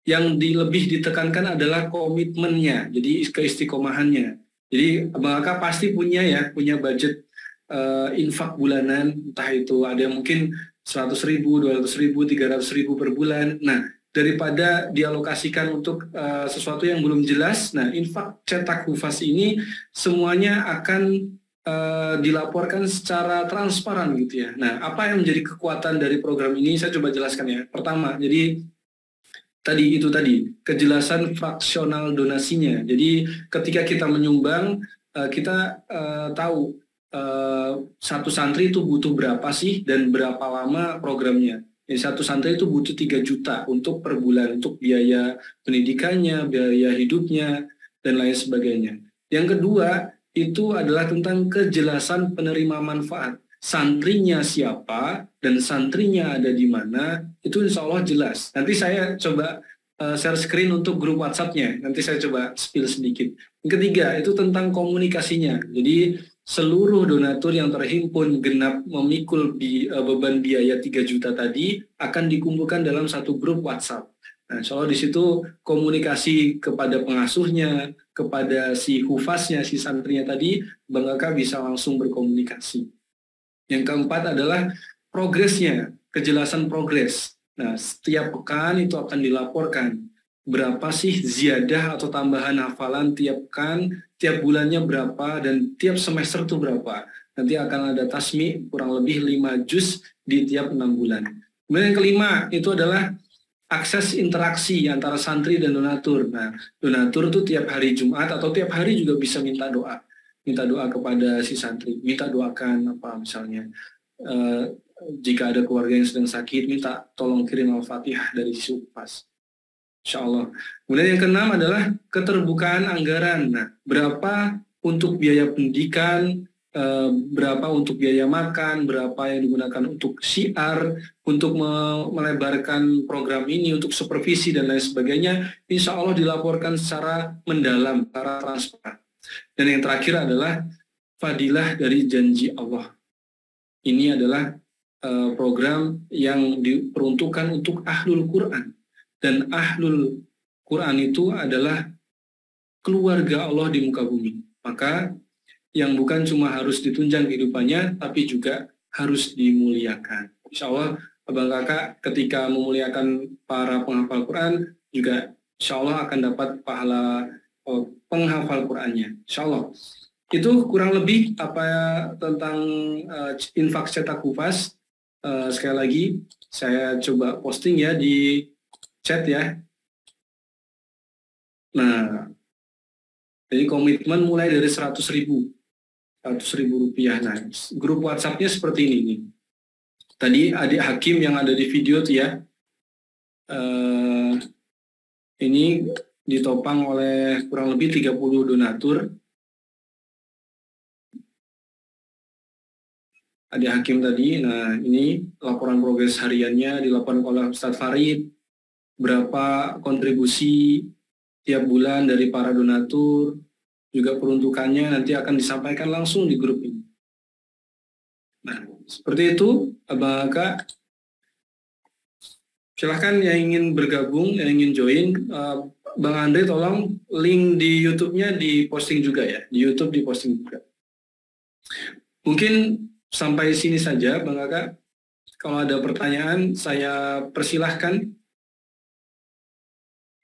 yang lebih ditekankan adalah komitmennya, jadi keistiqomahannya. Jadi Abang Kakak pasti punya budget infak bulanan, entah itu ada yang mungkin 100.000, 200.000, 300.000 per bulan. Nah, daripada dialokasikan untuk sesuatu yang belum jelas, nah infak cetak hufaz ini semuanya akan dilaporkan secara transparan gitu ya. Nah, apa yang menjadi kekuatan dari program ini saya coba jelaskan ya. Pertama, jadi tadi kejelasan fraksional donasinya. Jadi ketika kita menyumbang, kita tahu satu santri itu butuh berapa sih dan berapa lama programnya. Jadi satu santri itu butuh 3 juta untuk per bulan, untuk biaya pendidikannya, biaya hidupnya, dan lain sebagainya. Yang kedua, itu adalah tentang kejelasan penerima manfaat. Santrinya siapa dan santrinya ada di mana, itu insya Allah jelas. Nanti saya coba share screen untuk grup WhatsApp-nya. Nanti saya coba spill sedikit. Yang ketiga, itu tentang komunikasinya. Jadi seluruh donatur yang terhimpun genap memikul beban biaya 3 juta tadi akan dikumpulkan dalam satu grup WhatsApp. Nah, insya Allah di situ komunikasi kepada pengasuhnya, kepada si hufaznya, si santrinya tadi, Bang Kakak bisa langsung berkomunikasi. Yang keempat adalah progresnya, kejelasan progres. Nah, setiap pekan itu akan dilaporkan. berapa sih ziyadah atau tambahan hafalan tiap bulannya berapa, dan tiap semester itu berapa. Nanti akan ada tasmi kurang lebih 5 juz di tiap 6 bulan. Kemudian yang kelima itu adalah akses interaksi antara santri dan donatur. Nah, donatur itu tiap hari Jumat atau tiap hari juga bisa minta doa kepada si santri, minta doakan apa misalnya. Jika ada keluarga yang sedang sakit, minta tolong kirim Al-Fatihah dari si Upas. Insya Allah. Kemudian yang keenam adalah keterbukaan anggaran. Nah, berapa untuk biaya pendidikan, berapa untuk biaya makan, berapa yang digunakan untuk syiar, untuk melebarkan program ini, untuk supervisi dan lain sebagainya, insya Allah dilaporkan secara mendalam, secara transparan. Dan yang terakhir adalah fadilah dari janji Allah. Ini adalah program yang diperuntukkan untuk ahlul Quran. Dan ahlul Quran itu adalah keluarga Allah di muka bumi. Maka yang bukan cuma harus ditunjang kehidupannya, tapi juga harus dimuliakan. Insya Allah, abang kakak ketika memuliakan para penghafal Quran, juga insya Allah akan dapat pahala penghafal Qurannya. Insya Allah. Itu kurang lebih apa tentang infak cetak hufaz. Sekali lagi, saya coba posting ya di chat ya. Nah, jadi komitmen mulai dari 100.000 rupiah. Nah, grup WhatsApp-nya seperti ini nih. Tadi adik Hakim yang ada di video tuh ya. Ini ditopang oleh kurang lebih 30 donatur. Adik Hakim tadi. Nah, ini laporan progres hariannya dilaporkan oleh Ustadz Farid. Berapa kontribusi tiap bulan dari para donatur, juga peruntukannya nanti akan disampaikan langsung di grup ini. Nah, seperti itu, abang kakak. Silahkan yang ingin bergabung, yang ingin join, Bang Andre tolong link di YouTube-nya diposting juga ya, di YouTube diposting juga. Mungkin sampai sini saja, Bang kakak. Kalau ada pertanyaan, saya persilahkan.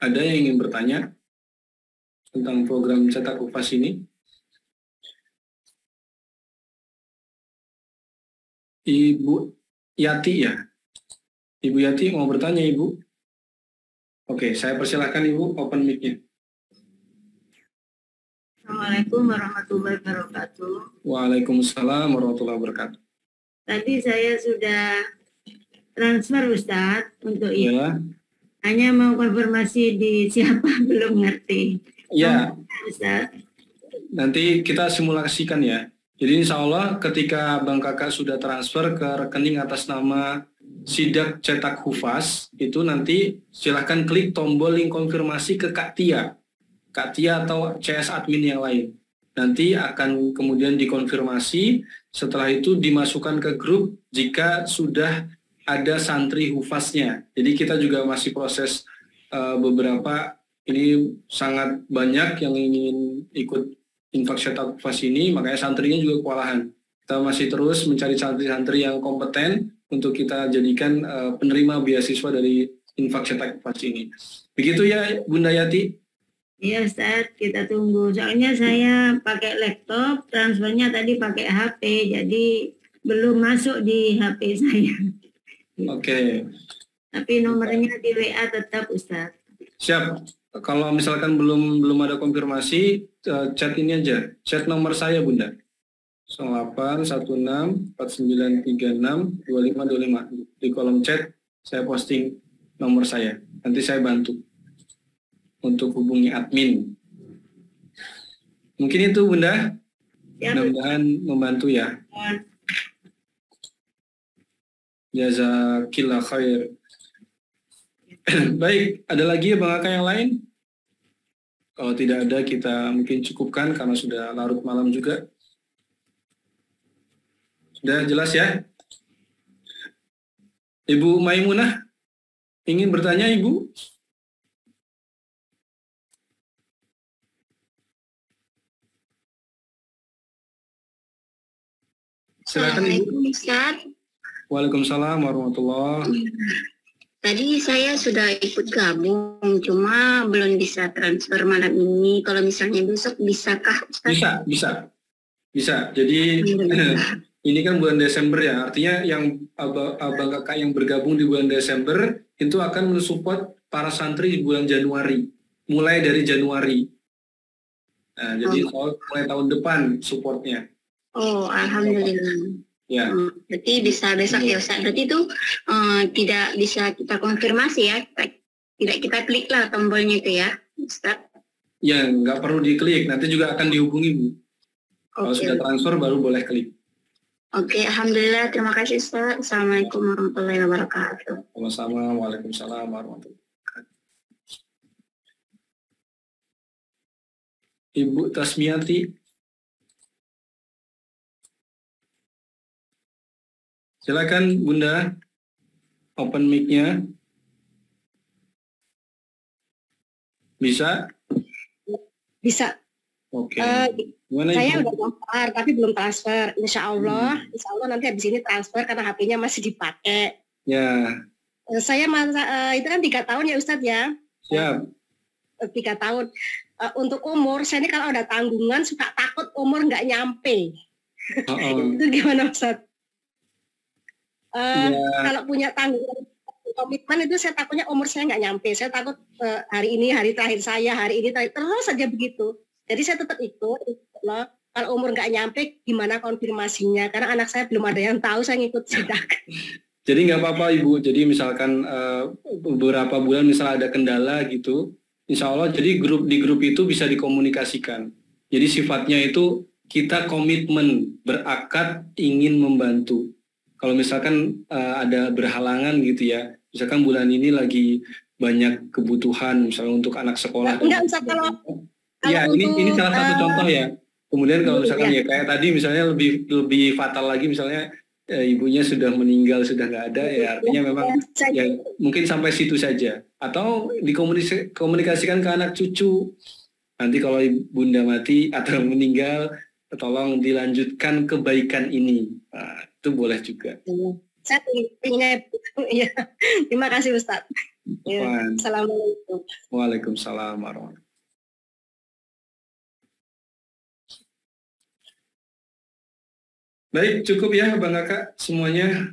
Ada yang ingin bertanya tentang program cetak hufaz ini? Ibu Yati ya? Ibu Yati mau bertanya, Ibu? Oke, saya persilahkan Ibu, open mic-nya. Assalamualaikum warahmatullahi wabarakatuh. Waalaikumsalam warahmatullahi wabarakatuh. Tadi saya sudah transfer Ustadz untuk itu. Ya. Hanya mau konfirmasi di siapa belum ngerti. Ya. Ustadz. Nanti kita simulasikan ya. Jadi insya Allah ketika Bang Kakak sudah transfer ke rekening atas nama Sidak Cetak Hufaz, itu nanti silahkan klik tombol link konfirmasi ke Kak Tia atau CS admin yang lain. Nanti akan kemudian dikonfirmasi, setelah itu dimasukkan ke grup jika sudah ada santri hufaznya. Jadi kita juga masih proses beberapa, ini sangat banyak yang ingin ikut infak cetak hufaz ini, makanya santrinya juga kewalahan. Kita masih terus mencari santri-santri yang kompeten untuk kita jadikan penerima beasiswa dari infak cetak hufaz ini. Begitu ya Bunda Yati? Iya Ustaz, kita tunggu. Soalnya saya pakai laptop, transfernya tadi pakai HP, jadi belum masuk di HP saya. Oke. Tapi nomornya di WA tetap Ustaz. Siap. Kalau misalkan belum ada konfirmasi, chat ini aja. Chat nomor saya Bunda. 081649362525. Di kolom chat saya posting nomor saya. Nanti saya bantu untuk hubungi admin. Mungkin itu Bunda. Mudah-mudahan membantu ya. Jazakillah khair. Baik, ada lagi ya Bang Aka yang lain? Kalau tidak ada kita mungkin cukupkan karena sudah larut malam juga. Sudah jelas ya? Ibu Maimunah ingin bertanya Ibu? Silakan Ibu. Ustaz. Waalaikumsalam warahmatullahi. Tadi saya sudah ikut gabung, cuma belum bisa transfer malam ini. Kalau misalnya besok, bisakah Ustaz? Bisa. Jadi ini kan bulan Desember ya, artinya yang abang kakak yang bergabung di bulan Desember itu akan mensupport para santri di bulan Januari, mulai dari Januari. Nah, jadi mulai tahun depan supportnya. Oh, alhamdulillah. Ya. Berarti bisa besok ya Ustaz. Berarti itu tidak bisa kita konfirmasi ya. Tidak kita klik lah tombolnya itu ya Ustaz. Ya, nggak perlu diklik. Nanti juga akan dihubungi Bu. Kalau sudah transfer baru boleh klik. Oke, alhamdulillah. Terima kasih Ustaz. Assalamualaikum warahmatullahi wabarakatuh. Sama-sama. Waalaikumsalam warahmatullahi wabarakatuh. Ibu Tasmiati. Silakan Bunda, open mic-nya. Bisa? Bisa. Oke. Saya udah daftar, tapi belum transfer. Insya Allah nanti habis ini transfer karena HP-nya masih dipakai. Ya. Saya itu kan 3 tahun ya Ustadz ya. Siap. 3 tahun. Untuk umur, saya ini kalau ada tanggungan suka takut umur nggak nyampe. Itu gimana Ustadz? Kalau punya tanggungan komitmen itu saya takutnya umur saya nggak nyampe. Saya takut hari ini hari terakhir saya, hari ini terus saja begitu. Jadi saya tetap ikut. Kalau umur nggak nyampe gimana konfirmasinya? Karena anak saya belum ada yang tahu saya ngikut sidak. Jadi nggak apa-apa Ibu. Jadi misalkan beberapa bulan misalnya ada kendala gitu, Insya Allah jadi di grup itu bisa dikomunikasikan. Jadi sifatnya itu kita komitmen, berakad ingin membantu. Kalau misalkan ada berhalangan gitu ya, misalkan bulan ini lagi banyak kebutuhan, misalnya untuk anak sekolah. Enggak usah kalau ya ini salah satu contoh ya. Kemudian kalau misalkan ya kayak tadi misalnya lebih fatal lagi misalnya ibunya sudah meninggal sudah nggak ada ya artinya memang ya mungkin sampai situ saja. Atau dikomunikasikan ke anak cucu. Nanti kalau Bunda mati atau meninggal, tolong dilanjutkan kebaikan ini. Nah, itu boleh juga. Saya ingin ya. Terima kasih Ustaz. Ya, Assalamualaikum. Waalaikumsalam warahmatullahi. Baik, cukup ya Bang Kakak semuanya.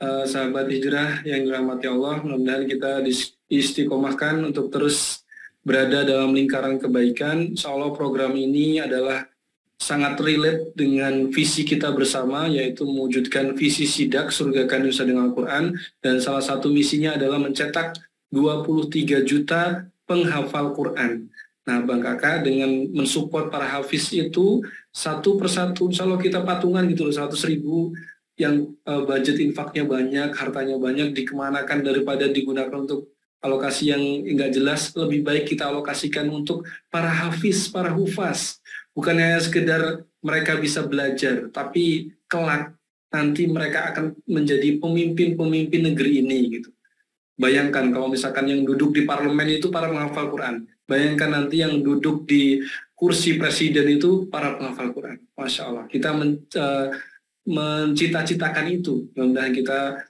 Sahabat hijrah yang dirahmati Allah, mudah-mudahan kita istiqomahkan untuk terus berada dalam lingkaran kebaikan. Insya Allah program ini adalah sangat relate dengan visi kita bersama, yaitu mewujudkan visi sidak surgakan Indonesia dengan Al-Quran, dan salah satu misinya adalah mencetak 23 juta penghafal Quran. Nah Bang Kakak dengan mensupport para hafiz itu satu persatu, insya Allah kita patungan gitu loh, 100.000 yang budget infaknya banyak, hartanya banyak, dikemanakan daripada digunakan untuk alokasi yang enggak jelas, lebih baik kita alokasikan untuk para hafiz, para hufaz. Bukan hanya sekedar mereka bisa belajar, tapi kelak nanti mereka akan menjadi pemimpin-pemimpin negeri ini gitu. Bayangkan kalau misalkan yang duduk di parlemen itu para penghafal Quran. Bayangkan nanti yang duduk di kursi presiden itu para penghafal Quran. Masya Allah. Kita mencita-citakan itu. Mudah-mudahan kita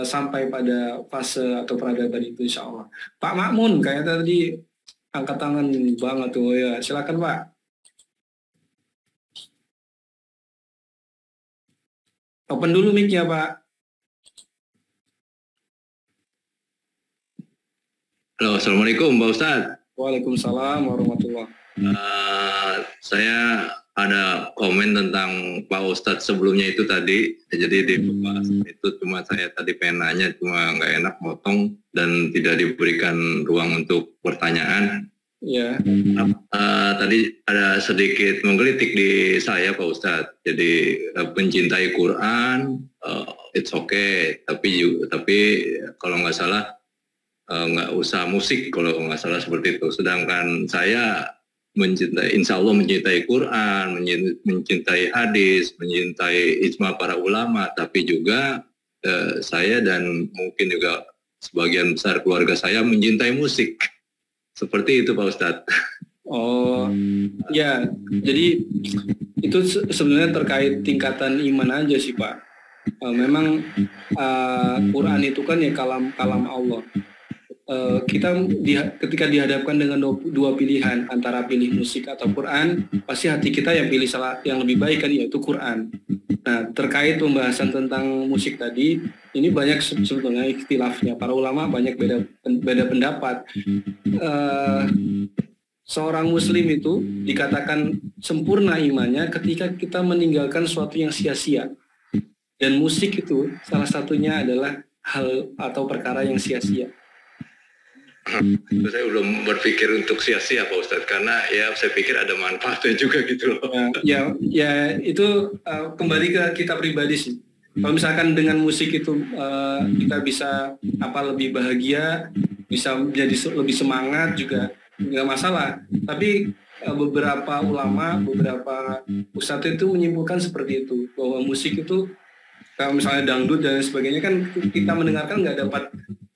sampai pada fase atau peradaban itu insya Allah. Pak Makmun kayaknya tadi angkat tangan banget tuh ya. Silakan Pak. Open dulu mic-nya, Pak. Halo, Assalamualaikum, Pak Ustadz. Waalaikumsalam warahmatullahi wabarakatuh. Saya ada komen tentang Pak Ustadz sebelumnya itu tadi. Jadi di pembahasan itu cuma saya tadi pengen nanya, cuma nggak enak motong dan tidak diberikan ruang untuk pertanyaan. Ya. Tadi ada sedikit menggelitik di saya Pak Ustadz. Jadi pencintai Quran, it's okay. Tapi kalau nggak salah nggak usah musik kalau nggak salah seperti itu. Sedangkan saya mencintai, insya Allah mencintai Quran, mencintai hadis, mencintai ijma para ulama. Tapi juga saya dan mungkin juga sebagian besar keluarga saya mencintai musik. Seperti itu Pak Ustadz. Oh, ya. Jadi itu sebenarnya terkait tingkatan iman aja sih Pak. Memang Quran itu kan ya kalam Allah. Kita ketika dihadapkan dengan dua pilihan antara pilih musik atau Quran, pasti hati kita yang pilih salah yang lebih baik kan, yaitu Quran. Nah, terkait pembahasan tentang musik tadi, ini banyak sebetulnya ikhtilafnya. Para ulama banyak beda pendapat. Seorang muslim itu dikatakan sempurna imannya ketika kita meninggalkan sesuatu yang sia-sia. Dan musik itu salah satunya adalah hal atau perkara yang sia-sia. Saya belum berpikir untuk sia-sia Pak Ustadz, karena ya saya pikir ada manfaatnya juga gitu loh. Ya itu kembali ke kita pribadi sih. Kalau misalkan dengan musik itu kita bisa lebih bahagia, bisa menjadi lebih semangat juga nggak masalah. Tapi beberapa ulama, beberapa ustadz itu menyimpulkan seperti itu, bahwa musik itu kalau misalnya dangdut dan sebagainya kan kita mendengarkan nggak dapat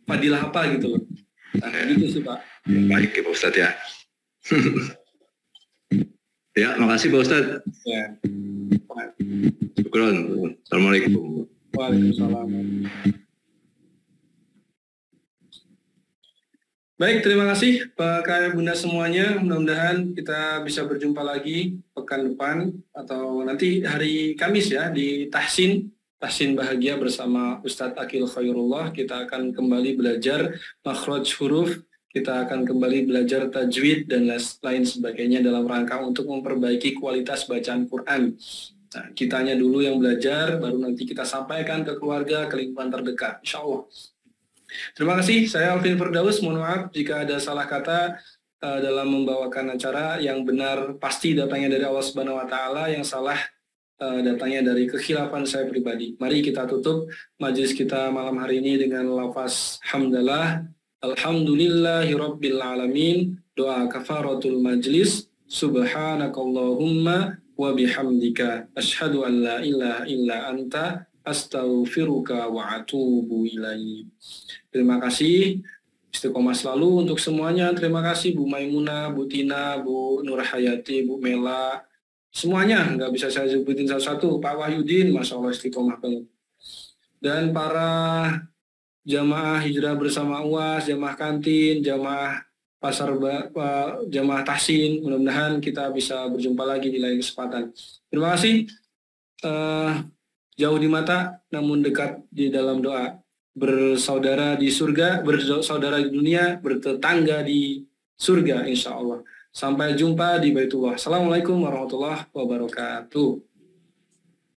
fadilah apa gitu loh. Nah, gitu sih Pak. Baik Pak Ustadz ya. Ya, makasih Pak Ustadz. Ya. Syukron. Assalamualaikum. Waalaikumsalam. Baik, terima kasih Pak Kak Bunda semuanya. Mudah-mudahan kita bisa berjumpa lagi pekan depan atau nanti hari Kamis ya di Tahsin Bahagia bersama Ustadz Akil Khairullah. Kita akan kembali belajar makhraj huruf, kita akan kembali belajar tajwid dan lain sebagainya dalam rangka untuk memperbaiki kualitas bacaan Quran. Nah, kitanya dulu yang belajar, baru nanti kita sampaikan ke keluarga, ke lingkungan terdekat, insya Allah. Terima kasih, saya Alvin Firdaus. Mohon maaf jika ada salah kata dalam membawakan acara. Yang benar pasti datangnya dari Allah Subhanahu Wa Taala, yang salah datangnya dari kekhilafan saya pribadi. Mari kita tutup majelis kita malam hari ini dengan lafaz hamdalah. Alhamdulillahirabbil alamin. Doa kafaratul majlis. Subhanakallahumma wa bihamdika asyhadu an la ilaha illa anta astaghfiruka wa atubu ilaik. Terima kasih. Istiqomah selalu untuk semuanya. Terima kasih Bu Maimunah, Bu Tina, Bu Nurhayati, Bu Mela. Semuanya, nggak bisa saya sebutin satu-satu. Pak Wahyudin, Masya Allah istiqomah banget. Dan para jamaah hijrah bersama UAS, jamaah kantin, jamaah pasar, jamaah tahsin, mudah-mudahan kita bisa berjumpa lagi di lain kesempatan. Terima kasih. Jauh di mata, namun dekat di dalam doa. Bersaudara di surga, bersaudara di dunia, bertetangga di surga, insya Allah. Sampai jumpa di Baitullah. Assalamualaikum warahmatullahi wabarakatuh.